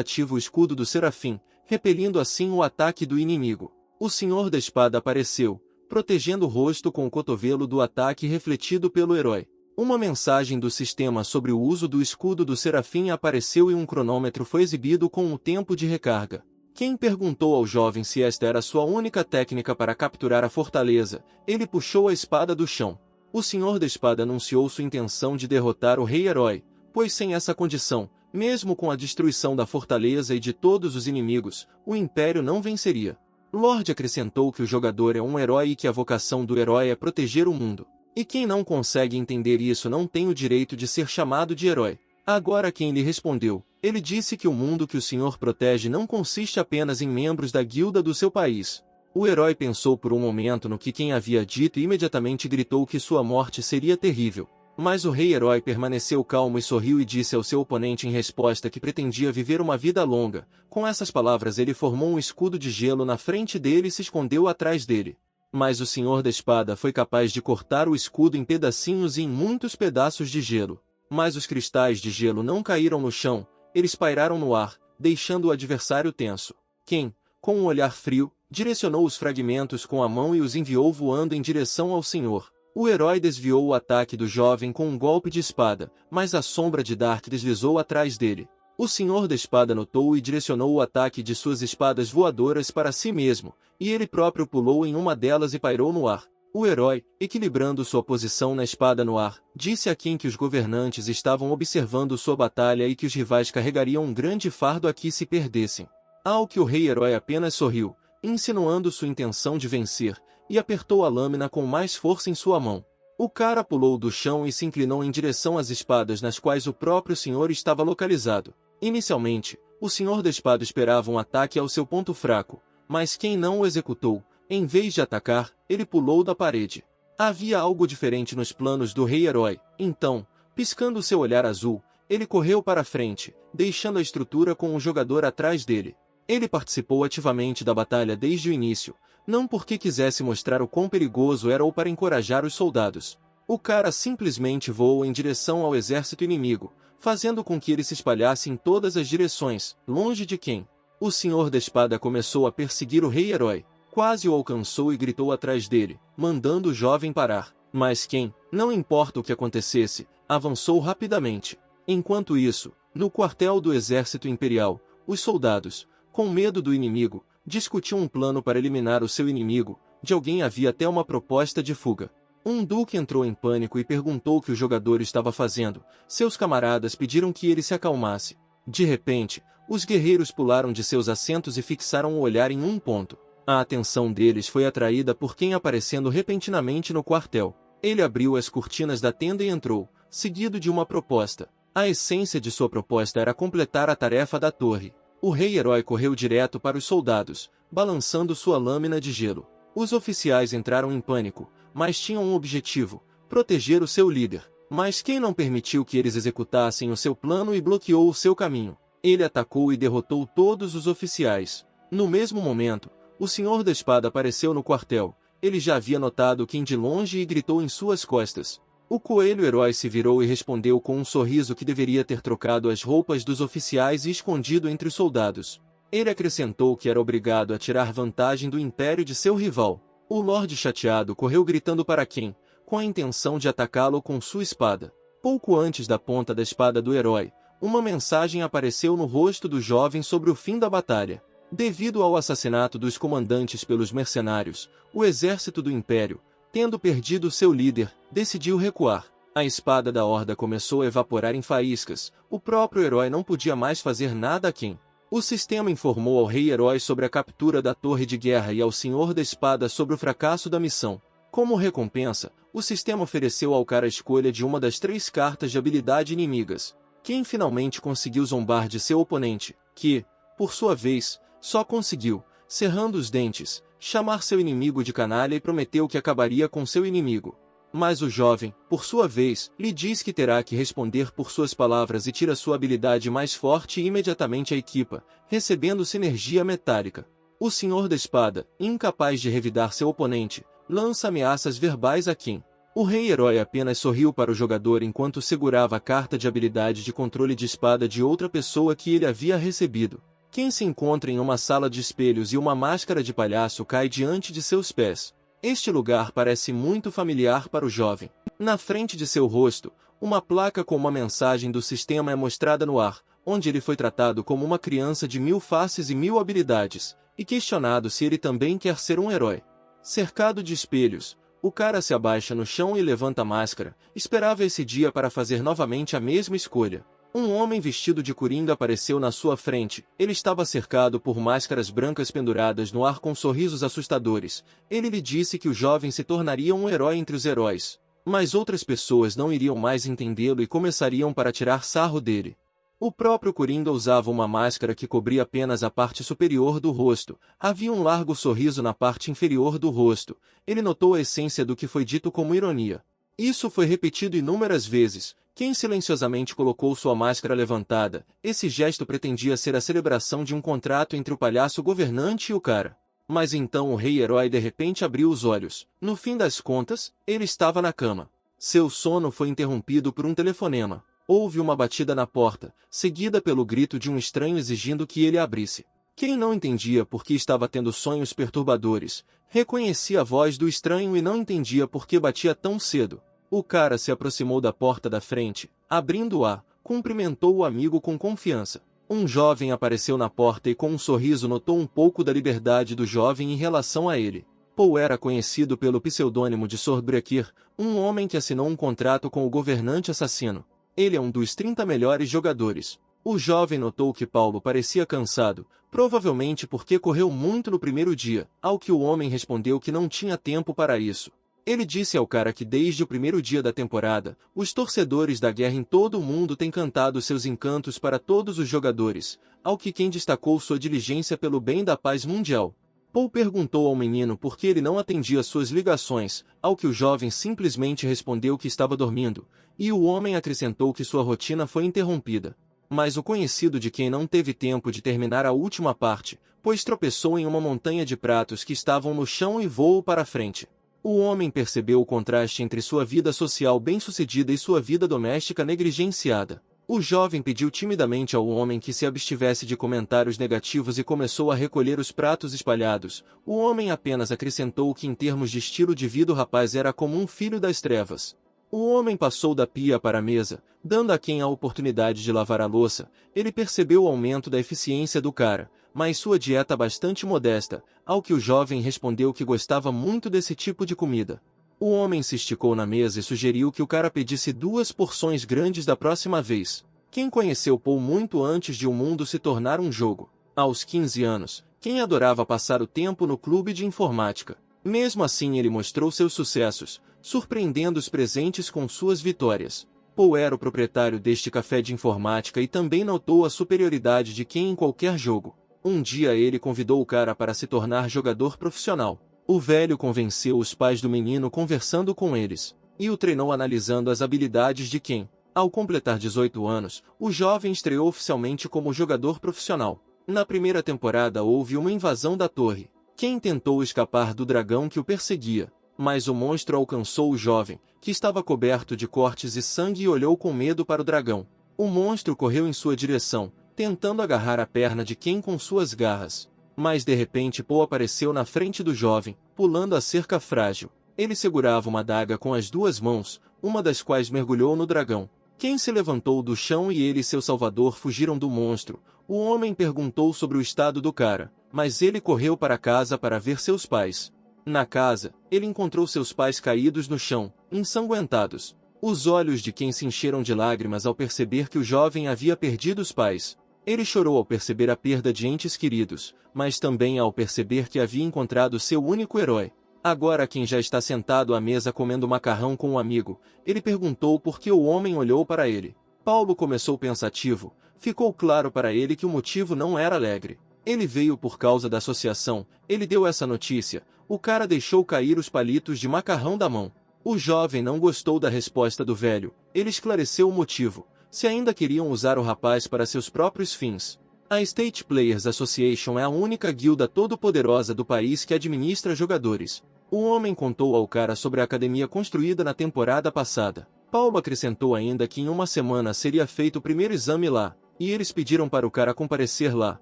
Speaker 1: ativa o escudo do Serafim, repelindo assim o ataque do inimigo. O Senhor da Espada apareceu, protegendo o rosto com o cotovelo do ataque refletido pelo herói. Uma mensagem do sistema sobre o uso do escudo do Serafim apareceu e um cronômetro foi exibido com o tempo de recarga. Quem perguntou ao jovem se esta era sua única técnica para capturar a fortaleza, ele puxou a espada do chão. O Senhor da Espada anunciou sua intenção de derrotar o rei-herói, pois sem essa condição, mesmo com a destruição da fortaleza e de todos os inimigos, o Império não venceria. Lorde acrescentou que o jogador é um herói e que a vocação do herói é proteger o mundo. E quem não consegue entender isso não tem o direito de ser chamado de herói. Agora quem lhe respondeu, ele disse que o mundo que o Senhor protege não consiste apenas em membros da guilda do seu país. O herói pensou por um momento no que quem havia dito e imediatamente gritou que sua morte seria terrível. Mas o rei-herói permaneceu calmo e sorriu e disse ao seu oponente em resposta que pretendia viver uma vida longa. Com essas palavras ele formou um escudo de gelo na frente dele e se escondeu atrás dele. Mas o Senhor da Espada foi capaz de cortar o escudo em pedacinhos e em muitos pedaços de gelo. Mas os cristais de gelo não caíram no chão, eles pairaram no ar, deixando o adversário tenso. Quem, com um olhar frio, direcionou os fragmentos com a mão e os enviou voando em direção ao Senhor. O herói desviou o ataque do jovem com um golpe de espada, mas a sombra de Dark deslizou atrás dele. O Senhor da Espada notou e direcionou o ataque de suas espadas voadoras para si mesmo, e ele próprio pulou em uma delas e pairou no ar. O herói, equilibrando sua posição na espada no ar, disse a Kim que os governantes estavam observando sua batalha e que os rivais carregariam um grande fardo aqui se perdessem. Ao que o rei-herói apenas sorriu, insinuando sua intenção de vencer, e apertou a lâmina com mais força em sua mão. O cara pulou do chão e se inclinou em direção às espadas nas quais o próprio senhor estava localizado. Inicialmente, o Senhor da Espada esperava um ataque ao seu ponto fraco, mas quem não o executou, em vez de atacar, ele pulou da parede. Havia algo diferente nos planos do rei-herói, então, piscando seu olhar azul, ele correu para a frente, deixando a estrutura com o jogador atrás dele. Ele participou ativamente da batalha desde o início, não porque quisesse mostrar o quão perigoso era ou para encorajar os soldados. O cara simplesmente voou em direção ao exército inimigo, fazendo com que ele se espalhasse em todas as direções, longe de quem. O Senhor da Espada começou a perseguir o rei-herói, quase o alcançou e gritou atrás dele, mandando o jovem parar. Mas quem, não importa o que acontecesse, avançou rapidamente. Enquanto isso, no quartel do exército imperial, os soldados, com medo do inimigo, discutiam um plano para eliminar o seu inimigo. De alguém havia até uma proposta de fuga. Um duque entrou em pânico e perguntou o que o jogador estava fazendo. Seus camaradas pediram que ele se acalmasse. De repente, os guerreiros pularam de seus assentos e fixaram o olhar em um ponto. A atenção deles foi atraída por quem aparecendo repentinamente no quartel. Ele abriu as cortinas da tenda e entrou, seguido de uma proposta. A essência de sua proposta era completar a tarefa da torre. O rei-herói correu direto para os soldados, balançando sua lâmina de gelo. Os oficiais entraram em pânico, mas tinham um objetivo: proteger o seu líder. Mas quem não permitiu que eles executassem o seu plano e bloqueou o seu caminho? Ele atacou e derrotou todos os oficiais. No mesmo momento, o Senhor da Espada apareceu no quartel. Ele já havia notado Kim de longe e gritou em suas costas. O coelho-herói se virou e respondeu com um sorriso que deveria ter trocado as roupas dos oficiais e escondido entre os soldados. Ele acrescentou que era obrigado a tirar vantagem do império de seu rival. O Lorde chateado correu gritando para Kim, com a intenção de atacá-lo com sua espada. Pouco antes da ponta da espada do herói, uma mensagem apareceu no rosto do jovem sobre o fim da batalha. Devido ao assassinato dos comandantes pelos mercenários, o exército do Império, tendo perdido seu líder, decidiu recuar. A espada da Horda começou a evaporar em faíscas. O próprio herói não podia mais fazer nada a Kim. O sistema informou ao rei-herói sobre a captura da Torre de Guerra e ao Senhor da Espada sobre o fracasso da missão. Como recompensa, o sistema ofereceu ao cara a escolha de uma das 3 cartas de habilidade inimigas. Kim finalmente conseguiu zombar de seu oponente, que, por sua vez, só conseguiu, cerrando os dentes, chamar seu inimigo de canalha e prometeu que acabaria com seu inimigo. Mas o jovem, por sua vez, lhe diz que terá que responder por suas palavras e tira sua habilidade mais forte e imediatamente a equipa, recebendo sinergia metálica. O Senhor da Espada, incapaz de revidar seu oponente, lança ameaças verbais a Ken. O rei-herói apenas sorriu para o jogador enquanto segurava a carta de habilidade de controle de espada de outra pessoa que ele havia recebido. Ken se encontra em uma sala de espelhos e uma máscara de palhaço cai diante de seus pés. Este lugar parece muito familiar para o jovem. Na frente de seu rosto, uma placa com uma mensagem do sistema é mostrada no ar, onde ele foi tratado como uma criança de 1000 faces e 1000 habilidades, e questionado se ele também quer ser um herói. Cercado de espelhos, o cara se abaixa no chão e levanta a máscara. Esperava esse dia para fazer novamente a mesma escolha. Um homem vestido de coringa apareceu na sua frente. Ele estava cercado por máscaras brancas penduradas no ar com sorrisos assustadores. Ele lhe disse que o jovem se tornaria um herói entre os heróis. Mas outras pessoas não iriam mais entendê-lo e começariam para tirar sarro dele. O próprio Coringa usava uma máscara que cobria apenas a parte superior do rosto. Havia um largo sorriso na parte inferior do rosto. Ele notou a essência do que foi dito como ironia. Isso foi repetido inúmeras vezes. Quem silenciosamente colocou sua máscara levantada. Esse gesto pretendia ser a celebração de um contrato entre o palhaço governante e o cara. Mas então o rei-herói de repente abriu os olhos. No fim das contas, ele estava na cama. Seu sono foi interrompido por um telefonema. Houve uma batida na porta, seguida pelo grito de um estranho exigindo que ele abrisse. Quem não entendia por que estava tendo sonhos perturbadores, reconhecia a voz do estranho e não entendia por que batia tão cedo. O cara se aproximou da porta da frente, abrindo-a, cumprimentou o amigo com confiança. Um jovem apareceu na porta e com um sorriso notou um pouco da liberdade do jovem em relação a ele. Paul era conhecido pelo pseudônimo de Swordbreaker, um homem que assinou um contrato com o governante assassino. Ele é um dos 30 melhores jogadores. O jovem notou que Paulo parecia cansado, provavelmente porque correu muito no primeiro dia, ao que o homem respondeu que não tinha tempo para isso. Ele disse ao cara que desde o primeiro dia da temporada, os torcedores da guerra em todo o mundo têm cantado seus encantos para todos os jogadores, ao que quem destacou sua diligência pelo bem da paz mundial. Paul perguntou ao menino por que ele não atendia suas ligações, ao que o jovem simplesmente respondeu que estava dormindo, e o homem acrescentou que sua rotina foi interrompida. Mas o conhecido de quem não teve tempo de terminar a última parte, pois tropeçou em uma montanha de pratos que estavam no chão e voou para a frente. O homem percebeu o contraste entre sua vida social bem-sucedida e sua vida doméstica negligenciada. O jovem pediu timidamente ao homem que se abstivesse de comentários negativos e começou a recolher os pratos espalhados. O homem apenas acrescentou que em termos de estilo de vida o rapaz era como um filho das trevas. O homem passou da pia para a mesa, dando a quem a oportunidade de lavar a louça. Ele percebeu o aumento da eficiência do cara, mas sua dieta bastante modesta, ao que o jovem respondeu que gostava muito desse tipo de comida. O homem se esticou na mesa e sugeriu que o cara pedisse 2 porções grandes da próxima vez. Quem conheceu Paul muito antes de o mundo se tornar um jogo? Aos 15 anos, quem adorava passar o tempo no clube de informática. Mesmo assim ele mostrou seus sucessos, surpreendendo os presentes com suas vitórias. Paul era o proprietário deste café de informática e também notou a superioridade de quem em qualquer jogo. Um dia ele convidou o cara para se tornar jogador profissional. O velho convenceu os pais do menino conversando com eles, e o treinou analisando as habilidades de quem. Ao completar 18 anos, o jovem estreou oficialmente como jogador profissional. Na primeira temporada houve uma invasão da torre. Quem tentou escapar do dragão que o perseguia, mas o monstro alcançou o jovem, que estava coberto de cortes e sangue e olhou com medo para o dragão. O monstro correu em sua direção, tentando agarrar a perna de quem com suas garras. Mas de repente Paul apareceu na frente do jovem, pulando a cerca frágil. Ele segurava uma adaga com as 2 mãos, uma das quais mergulhou no dragão. Quem se levantou do chão e ele e seu salvador fugiram do monstro. O homem perguntou sobre o estado do cara, mas ele correu para casa para ver seus pais. Na casa, ele encontrou seus pais caídos no chão, ensanguentados. Os olhos de quem se encheram de lágrimas ao perceber que o jovem havia perdido os pais. Ele chorou ao perceber a perda de entes queridos, mas também ao perceber que havia encontrado seu único herói. Agora quem já está sentado à mesa comendo macarrão com um amigo, ele perguntou por que o homem olhou para ele. Paulo começou pensativo, ficou claro para ele que o motivo não era alegre. Ele veio por causa da associação, ele deu essa notícia, o cara deixou cair os palitos de macarrão da mão. O jovem não gostou da resposta do velho, ele esclareceu o motivo, se ainda queriam usar o rapaz para seus próprios fins. A State Players Association é a única guilda todo-poderosa do país que administra jogadores. O homem contou ao cara sobre a academia construída na temporada passada. Paulo acrescentou ainda que em uma semana seria feito o primeiro exame lá, e eles pediram para o cara comparecer lá.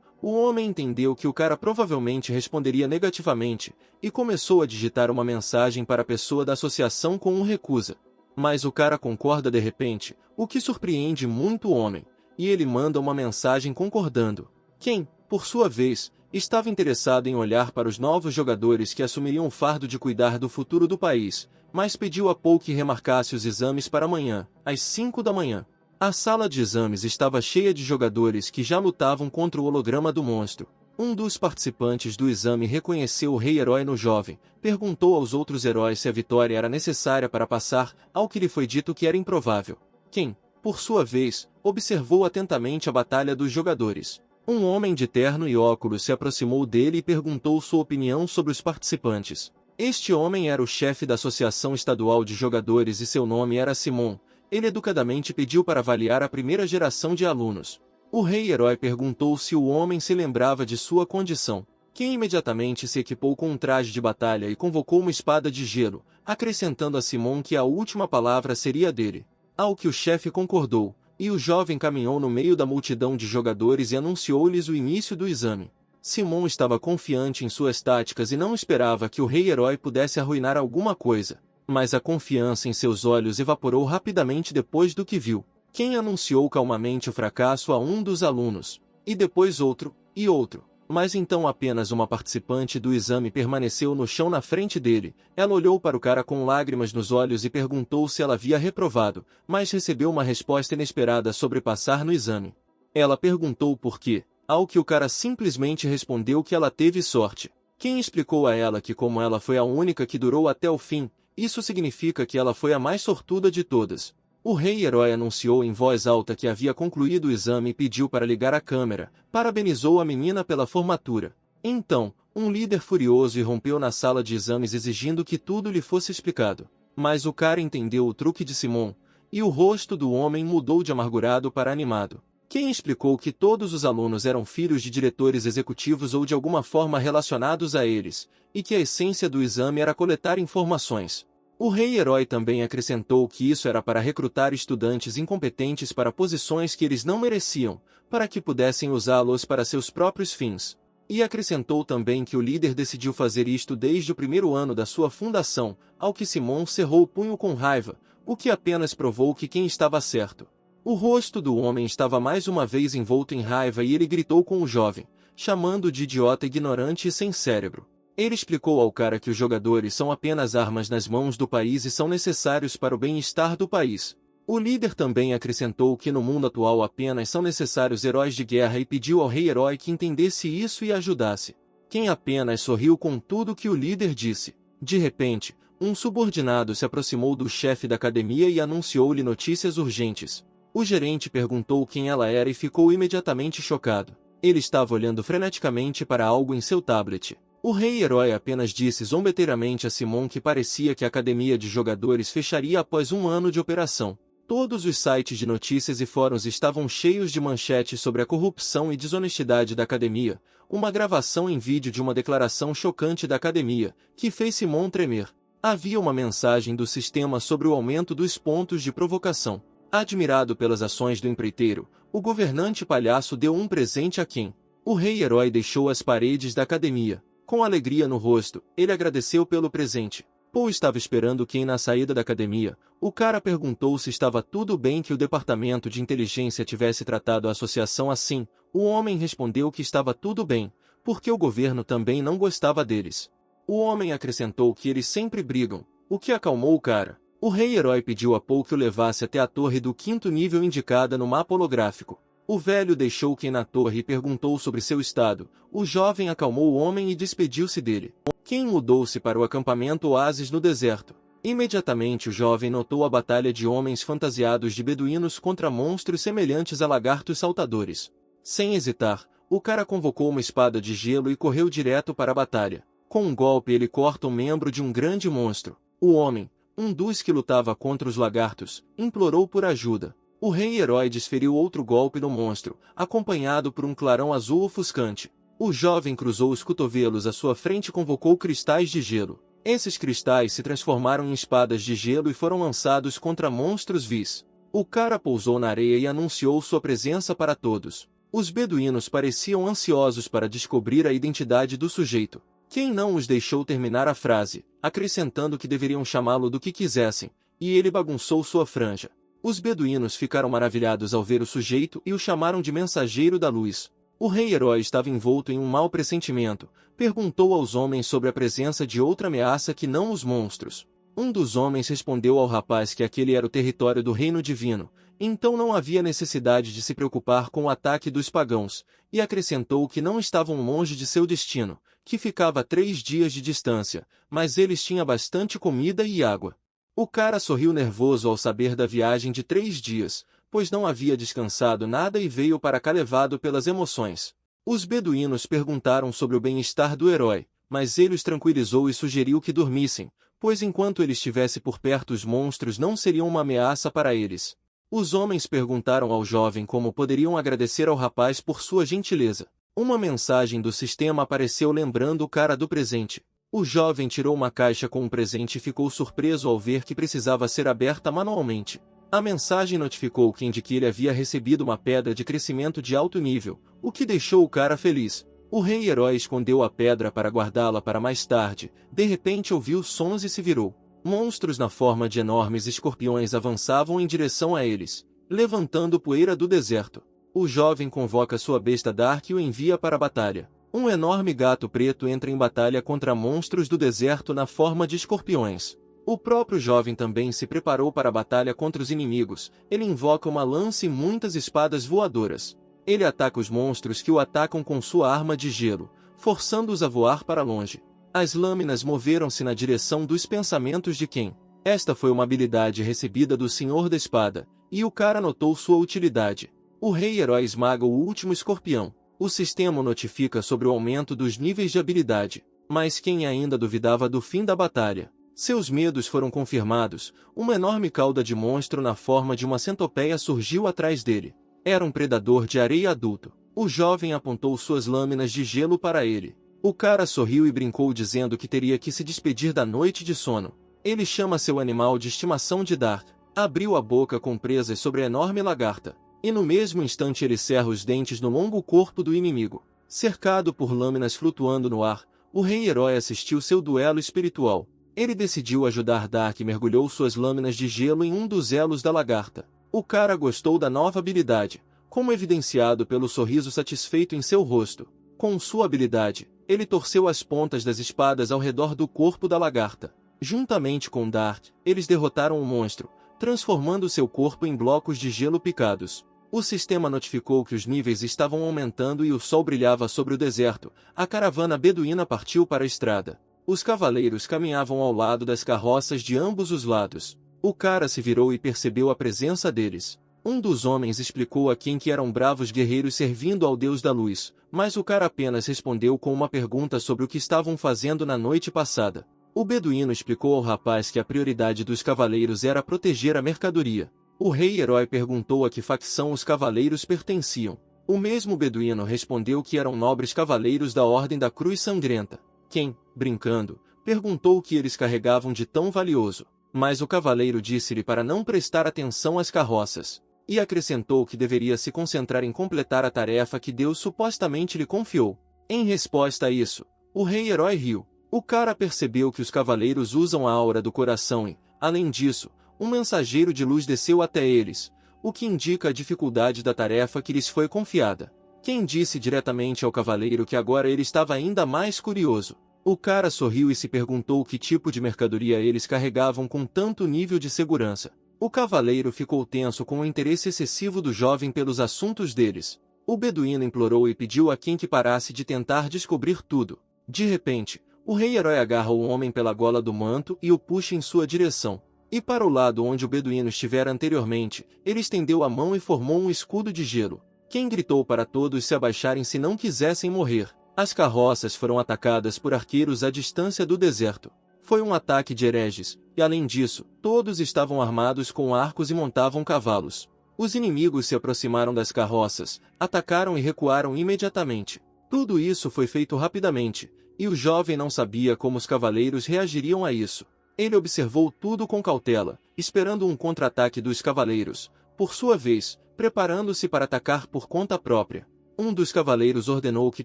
Speaker 1: O homem entendeu que o cara provavelmente responderia negativamente, e começou a digitar uma mensagem para a pessoa da associação com um recusa. Mas o cara concorda de repente, o que surpreende muito o homem, e ele manda uma mensagem concordando. Quem, por sua vez, estava interessado em olhar para os novos jogadores que assumiriam o fardo de cuidar do futuro do país, mas pediu a Paul que remarcasse os exames para amanhã, às 5 da manhã. A sala de exames estava cheia de jogadores que já lutavam contra o holograma do monstro. Um dos participantes do exame reconheceu o rei-herói no jovem, perguntou aos outros heróis se a vitória era necessária para passar, ao que lhe foi dito que era improvável. Quem, por sua vez, observou atentamente a batalha dos jogadores. Um homem de terno e óculos se aproximou dele e perguntou sua opinião sobre os participantes. Este homem era o chefe da Associação Estadual de Jogadores e seu nome era Simon. Ele educadamente pediu para avaliar a primeira geração de alunos. O rei-herói perguntou se o homem se lembrava de sua condição. Quem imediatamente se equipou com um traje de batalha e convocou uma espada de gelo, acrescentando a Simon que a última palavra seria dele. Ao que o chefe concordou, e o jovem caminhou no meio da multidão de jogadores e anunciou-lhes o início do exame. Simon estava confiante em suas táticas e não esperava que o rei-herói pudesse arruinar alguma coisa, mas a confiança em seus olhos evaporou rapidamente depois do que viu. Quem anunciou calmamente o fracasso a um dos alunos, e depois outro, e outro. Mas então apenas uma participante do exame permaneceu no chão na frente dele. Ela olhou para o cara com lágrimas nos olhos e perguntou se ela havia reprovado, mas recebeu uma resposta inesperada sobre passar no exame. Ela perguntou por quê, ao que o cara simplesmente respondeu que ela teve sorte. Quem explicou a ela que como ela foi a única que durou até o fim, isso significa que ela foi a mais sortuda de todas. O rei-herói anunciou em voz alta que havia concluído o exame e pediu para ligar a câmera, parabenizou a menina pela formatura. Então, um líder furioso irrompeu na sala de exames exigindo que tudo lhe fosse explicado. Mas o cara entendeu o truque de Simon, e o rosto do homem mudou de amargurado para animado. Quem explicou que todos os alunos eram filhos de diretores executivos ou de alguma forma relacionados a eles, e que a essência do exame era coletar informações. O rei-herói também acrescentou que isso era para recrutar estudantes incompetentes para posições que eles não mereciam, para que pudessem usá-los para seus próprios fins. E acrescentou também que o líder decidiu fazer isto desde o primeiro ano da sua fundação, ao que Simon cerrou o punho com raiva, o que apenas provou que quem estava certo. O rosto do homem estava mais uma vez envolto em raiva e ele gritou com o jovem, chamando-o de idiota ignorante e sem cérebro. Ele explicou ao cara que os jogadores são apenas armas nas mãos do país e são necessários para o bem-estar do país. O líder também acrescentou que no mundo atual apenas são necessários heróis de guerra e pediu ao rei-herói que entendesse isso e ajudasse. Quem apenas sorriu com tudo que o líder disse. De repente, um subordinado se aproximou do chefe da academia e anunciou-lhe notícias urgentes. O gerente perguntou quem ela era e ficou imediatamente chocado. Ele estava olhando freneticamente para algo em seu tablet. O rei-herói apenas disse zombeteiramente a Simon que parecia que a academia de jogadores fecharia após um ano de operação. Todos os sites de notícias e fóruns estavam cheios de manchetes sobre a corrupção e desonestidade da academia, uma gravação em vídeo de uma declaração chocante da academia, que fez Simon tremer. Havia uma mensagem do sistema sobre o aumento dos pontos de provocação. Admirado pelas ações do empreiteiro, o governante palhaço deu um presente a quem? O rei-herói deixou as paredes da academia. Com alegria no rosto, ele agradeceu pelo presente. Paul estava esperando quem na saída da academia. O cara perguntou se estava tudo bem que o departamento de inteligência tivesse tratado a associação assim. O homem respondeu que estava tudo bem, porque o governo também não gostava deles. O homem acrescentou que eles sempre brigam, o que acalmou o cara. O rei-herói pediu a Paul que o levasse até a torre do 5º nível indicada no mapa holográfico. O velho deixou quem na torre e perguntou sobre seu estado. O jovem acalmou o homem e despediu-se dele. Quem mudou-se para o acampamento Oásis no deserto. Imediatamente o jovem notou a batalha de homens fantasiados de beduínos contra monstros semelhantes a lagartos saltadores. Sem hesitar, o cara convocou uma espada de gelo e correu direto para a batalha. Com um golpe ele corta um membro de um grande monstro. O homem, um dos que lutava contra os lagartos, implorou por ajuda. O rei-herói desferiu outro golpe no monstro, acompanhado por um clarão azul ofuscante. O jovem cruzou os cotovelos à sua frente e convocou cristais de gelo. Esses cristais se transformaram em espadas de gelo e foram lançados contra monstros vis. O cara pousou na areia e anunciou sua presença para todos. Os beduínos pareciam ansiosos para descobrir a identidade do sujeito. Quem não os deixou terminar a frase, acrescentando que deveriam chamá-lo do que quisessem, e ele bagunçou sua franja. Os beduínos ficaram maravilhados ao ver o sujeito e o chamaram de mensageiro da luz. O rei-herói estava envolto em um mau pressentimento, perguntou aos homens sobre a presença de outra ameaça que não os monstros. Um dos homens respondeu ao rapaz que aquele era o território do reino divino, então não havia necessidade de se preocupar com o ataque dos pagãos, e acrescentou que não estavam longe de seu destino, que ficava a 3 dias de distância, mas eles tinham bastante comida e água. O cara sorriu nervoso ao saber da viagem de 3 dias, pois não havia descansado nada e veio para cá levado pelas emoções. Os beduínos perguntaram sobre o bem-estar do herói, mas ele os tranquilizou e sugeriu que dormissem, pois enquanto ele estivesse por perto os monstros não seriam uma ameaça para eles. Os homens perguntaram ao jovem como poderiam agradecer ao rapaz por sua gentileza. Uma mensagem do sistema apareceu lembrando o cara do presente. O jovem tirou uma caixa com um presente e ficou surpreso ao ver que precisava ser aberta manualmente. A mensagem notificou quem de que ele havia recebido uma pedra de crescimento de alto nível, o que deixou o cara feliz. O rei-herói escondeu a pedra para guardá-la para mais tarde. De repente ouviu sons e se virou. Monstros na forma de enormes escorpiões avançavam em direção a eles, levantando poeira do deserto. O jovem convoca sua besta Dark e o envia para a batalha. Um enorme gato preto entra em batalha contra monstros do deserto na forma de escorpiões. O próprio jovem também se preparou para a batalha contra os inimigos. Ele invoca uma lança e muitas espadas voadoras. Ele ataca os monstros que o atacam com sua arma de gelo, forçando-os a voar para longe. As lâminas moveram-se na direção dos pensamentos de quem. Esta foi uma habilidade recebida do Senhor da Espada, e o cara notou sua utilidade. O rei-herói esmaga o último escorpião. O sistema notifica sobre o aumento dos níveis de habilidade, mas quem ainda duvidava do fim da batalha? Seus medos foram confirmados. Uma enorme cauda de monstro na forma de uma centopeia surgiu atrás dele. Era um predador de areia adulto. O jovem apontou suas lâminas de gelo para ele. O cara sorriu e brincou dizendo que teria que se despedir da noite de sono. Ele chama seu animal de estimação de Dark. Abriu a boca com presas sobre a enorme lagarta. E no mesmo instante ele cerra os dentes no longo corpo do inimigo. Cercado por lâminas flutuando no ar, o rei-herói assistiu seu duelo espiritual. Ele decidiu ajudar Dark e mergulhou suas lâminas de gelo em um dos elos da lagarta. O cara gostou da nova habilidade, como evidenciado pelo sorriso satisfeito em seu rosto. Com sua habilidade, ele torceu as pontas das espadas ao redor do corpo da lagarta. Juntamente com Dark, eles derrotaram o monstro, transformando seu corpo em blocos de gelo picados. O sistema notificou que os níveis estavam aumentando e o sol brilhava sobre o deserto. A caravana beduína partiu para a estrada. Os cavaleiros caminhavam ao lado das carroças de ambos os lados. O cara se virou e percebeu a presença deles. Um dos homens explicou a quem que eram bravos guerreiros servindo ao Deus da Luz, mas o cara apenas respondeu com uma pergunta sobre o que estavam fazendo na noite passada. O beduíno explicou ao rapaz que a prioridade dos cavaleiros era proteger a mercadoria. O rei-herói perguntou a que facção os cavaleiros pertenciam. O mesmo beduíno respondeu que eram nobres cavaleiros da Ordem da Cruz Sangrenta. Quem, brincando, perguntou o que eles carregavam de tão valioso. Mas o cavaleiro disse-lhe para não prestar atenção às carroças. E acrescentou que deveria se concentrar em completar a tarefa que Deus supostamente lhe confiou. Em resposta a isso, o rei-herói riu. O cara percebeu que os cavaleiros usam a aura do coração e, além disso, um mensageiro de luz desceu até eles, o que indica a dificuldade da tarefa que lhes foi confiada. Quem disse diretamente ao cavaleiro que agora ele estava ainda mais curioso. O cara sorriu e se perguntou que tipo de mercadoria eles carregavam com tanto nível de segurança. O cavaleiro ficou tenso com o interesse excessivo do jovem pelos assuntos deles. O beduíno implorou e pediu a quem que parasse de tentar descobrir tudo. De repente, o rei-herói agarra o homem pela gola do manto e o puxa em sua direção. E para o lado onde o beduíno estivera anteriormente, ele estendeu a mão e formou um escudo de gelo. Quem gritou para todos se abaixarem se não quisessem morrer. As carroças foram atacadas por arqueiros à distância do deserto. Foi um ataque de hereges, e além disso, todos estavam armados com arcos e montavam cavalos. Os inimigos se aproximaram das carroças, atacaram e recuaram imediatamente. Tudo isso foi feito rapidamente, e o jovem não sabia como os cavaleiros reagiriam a isso. Ele observou tudo com cautela, esperando um contra-ataque dos cavaleiros, por sua vez, preparando-se para atacar por conta própria. Um dos cavaleiros ordenou que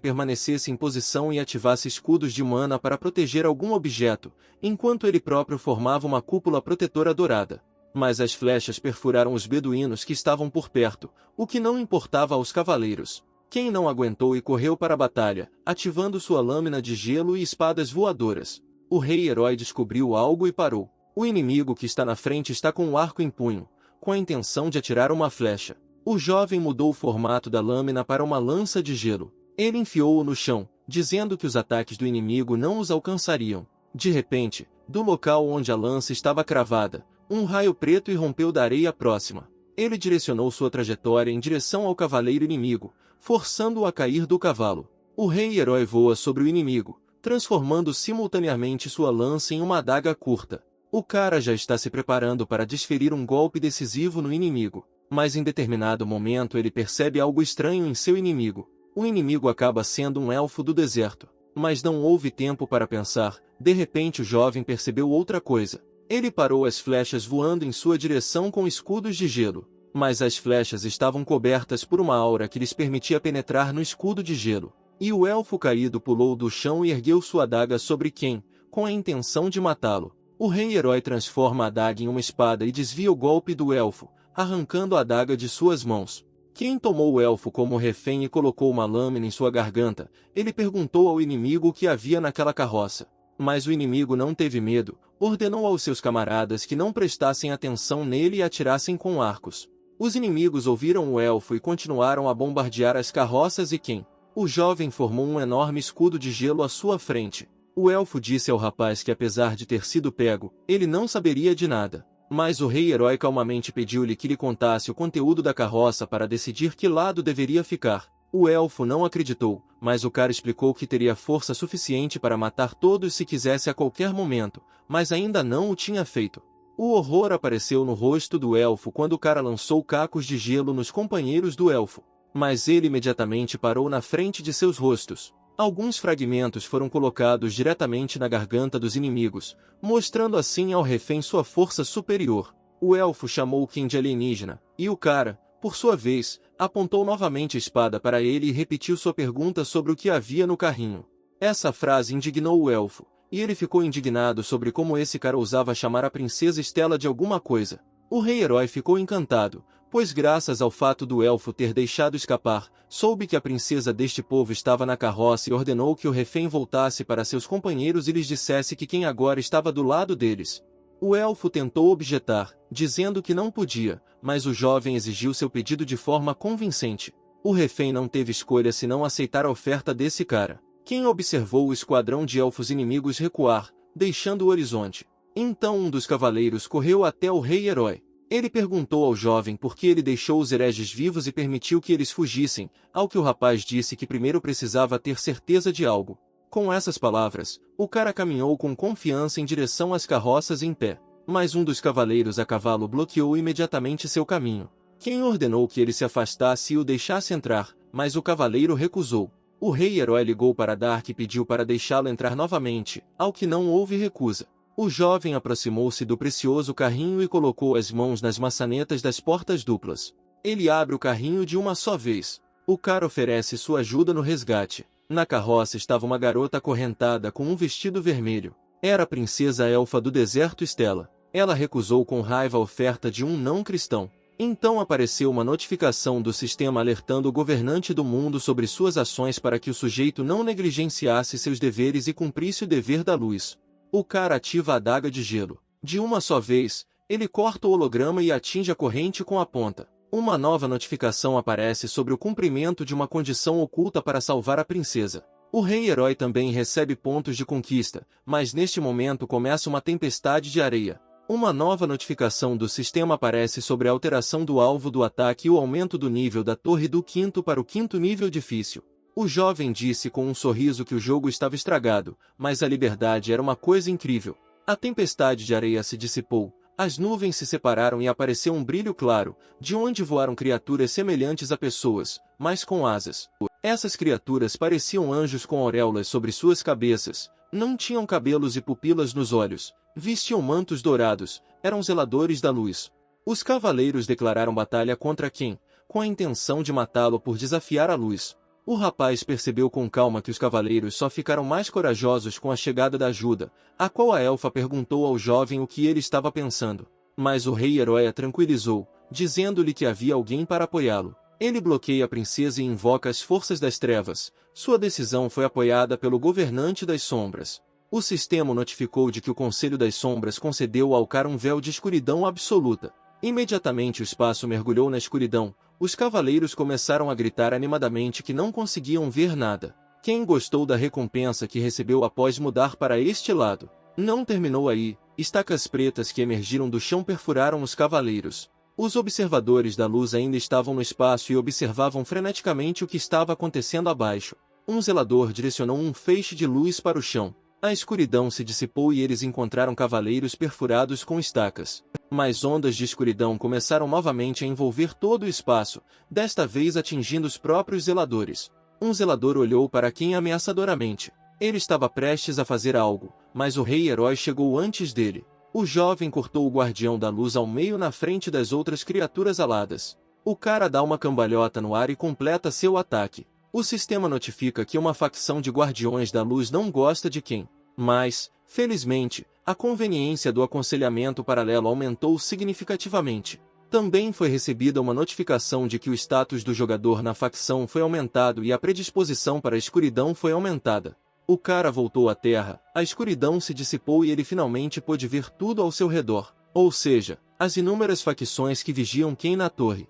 Speaker 1: permanecesse em posição e ativasse escudos de mana para proteger algum objeto, enquanto ele próprio formava uma cúpula protetora dourada. Mas as flechas perfuraram os beduínos que estavam por perto, o que não importava aos cavaleiros. Quem não aguentou e correu para a batalha, ativando sua lâmina de gelo e espadas voadoras. O rei-herói descobriu algo e parou. O inimigo que está na frente está com o arco em punho, com a intenção de atirar uma flecha. O jovem mudou o formato da lâmina para uma lança de gelo. Ele enfiou-o no chão, dizendo que os ataques do inimigo não os alcançariam. De repente, do local onde a lança estava cravada, um raio preto irrompeu da areia próxima. Ele direcionou sua trajetória em direção ao cavaleiro inimigo, forçando-o a cair do cavalo. O rei-herói voa sobre o inimigo, transformando simultaneamente sua lança em uma adaga curta. O cara já está se preparando para desferir um golpe decisivo no inimigo, mas em determinado momento ele percebe algo estranho em seu inimigo. O inimigo acaba sendo um elfo do deserto, mas não houve tempo para pensar. De repente o jovem percebeu outra coisa. Ele parou as flechas voando em sua direção com escudos de gelo, mas as flechas estavam cobertas por uma aura que lhes permitia penetrar no escudo de gelo. E o elfo caído pulou do chão e ergueu sua adaga sobre Ken, com a intenção de matá-lo. O rei-herói transforma a adaga em uma espada e desvia o golpe do elfo, arrancando a adaga de suas mãos. Ken tomou o elfo como refém e colocou uma lâmina em sua garganta. Ele perguntou ao inimigo o que havia naquela carroça. Mas o inimigo não teve medo, ordenou aos seus camaradas que não prestassem atenção nele e atirassem com arcos. Os inimigos ouviram o elfo e continuaram a bombardear as carroças e Ken. O jovem formou um enorme escudo de gelo à sua frente. O elfo disse ao rapaz que apesar de ter sido pego, ele não saberia de nada. Mas o rei-herói calmamente pediu-lhe que lhe contasse o conteúdo da carroça para decidir que lado deveria ficar. O elfo não acreditou, mas o cara explicou que teria força suficiente para matar todos se quisesse a qualquer momento, mas ainda não o tinha feito. O horror apareceu no rosto do elfo quando o cara lançou cacos de gelo nos companheiros do elfo. Mas ele imediatamente parou na frente de seus rostos. Alguns fragmentos foram colocados diretamente na garganta dos inimigos, mostrando assim ao refém sua força superior. O elfo chamou Ken de alienígena, e o cara, por sua vez, apontou novamente a espada para ele e repetiu sua pergunta sobre o que havia no carrinho. Essa frase indignou o elfo, e ele ficou indignado sobre como esse cara ousava chamar a princesa Estela de alguma coisa. O rei-herói ficou encantado, pois graças ao fato do elfo ter deixado escapar, soube que a princesa deste povo estava na carroça e ordenou que o refém voltasse para seus companheiros e lhes dissesse que quem agora estava do lado deles. O elfo tentou objetar, dizendo que não podia, mas o jovem exigiu seu pedido de forma convincente. O refém não teve escolha senão aceitar a oferta desse cara. Quem observou o esquadrão de elfos inimigos recuar, deixando o horizonte. Então um dos cavaleiros correu até o rei-herói. Ele perguntou ao jovem por que ele deixou os hereges vivos e permitiu que eles fugissem, ao que o rapaz disse que primeiro precisava ter certeza de algo. Com essas palavras, o cara caminhou com confiança em direção às carroças em pé. Mas um dos cavaleiros a cavalo bloqueou imediatamente seu caminho. Quem ordenou que ele se afastasse e o deixasse entrar, mas o cavaleiro recusou. O rei-herói ligou para Dark e pediu para deixá-lo entrar novamente, ao que não houve recusa. O jovem aproximou-se do precioso carrinho e colocou as mãos nas maçanetas das portas duplas. Ele abre o carrinho de uma só vez. O cara oferece sua ajuda no resgate. Na carroça estava uma garota acorrentada com um vestido vermelho. Era a princesa elfa do deserto Estela. Ela recusou com raiva a oferta de um não-cristão. Então apareceu uma notificação do sistema alertando o governante do mundo sobre suas ações para que o sujeito não negligenciasse seus deveres e cumprisse o dever da luz. O cara ativa a adaga de gelo. De uma só vez, ele corta o holograma e atinge a corrente com a ponta. Uma nova notificação aparece sobre o cumprimento de uma condição oculta para salvar a princesa. O rei-herói também recebe pontos de conquista, mas neste momento começa uma tempestade de areia. Uma nova notificação do sistema aparece sobre a alteração do alvo do ataque e o aumento do nível da torre do 5º para o 5º nível difícil. O jovem disse com um sorriso que o jogo estava estragado, mas a liberdade era uma coisa incrível. A tempestade de areia se dissipou, as nuvens se separaram e apareceu um brilho claro, de onde voaram criaturas semelhantes a pessoas, mas com asas. Essas criaturas pareciam anjos com auréolas sobre suas cabeças, não tinham cabelos e pupilas nos olhos, vestiam mantos dourados, eram zeladores da luz. Os cavaleiros declararam batalha contra quem, com a intenção de matá-lo por desafiar a luz. O rapaz percebeu com calma que os cavaleiros só ficaram mais corajosos com a chegada da ajuda, a qual a elfa perguntou ao jovem o que ele estava pensando. Mas o rei-herói a tranquilizou, dizendo-lhe que havia alguém para apoiá-lo. Ele bloqueia a princesa e invoca as forças das trevas. Sua decisão foi apoiada pelo governante das sombras. O sistema notificou de que o Conselho das Sombras concedeu ao cara um véu de escuridão absoluta. Imediatamente o espaço mergulhou na escuridão. Os cavaleiros começaram a gritar animadamente que não conseguiam ver nada. Quem gostou da recompensa que recebeu após mudar para este lado? Não terminou aí. Estacas pretas que emergiram do chão perfuraram os cavaleiros. Os observadores da luz ainda estavam no espaço e observavam freneticamente o que estava acontecendo abaixo. Um zelador direcionou um feixe de luz para o chão. A escuridão se dissipou e eles encontraram cavaleiros perfurados com estacas. Mas ondas de escuridão começaram novamente a envolver todo o espaço, desta vez atingindo os próprios zeladores. Um zelador olhou para quem ameaçadoramente. Ele estava prestes a fazer algo, mas o rei-herói chegou antes dele. O jovem cortou o guardião da luz ao meio na frente das outras criaturas aladas. O cara dá uma cambalhota no ar e completa seu ataque. O sistema notifica que uma facção de guardiões da luz não gosta de quem. Mas, felizmente, a conveniência do aconselhamento paralelo aumentou significativamente. Também foi recebida uma notificação de que o status do jogador na facção foi aumentado e a predisposição para a escuridão foi aumentada. O cara voltou à Terra, a escuridão se dissipou e ele finalmente pôde ver tudo ao seu redor, ou seja, as inúmeras facções que vigiam quem na torre.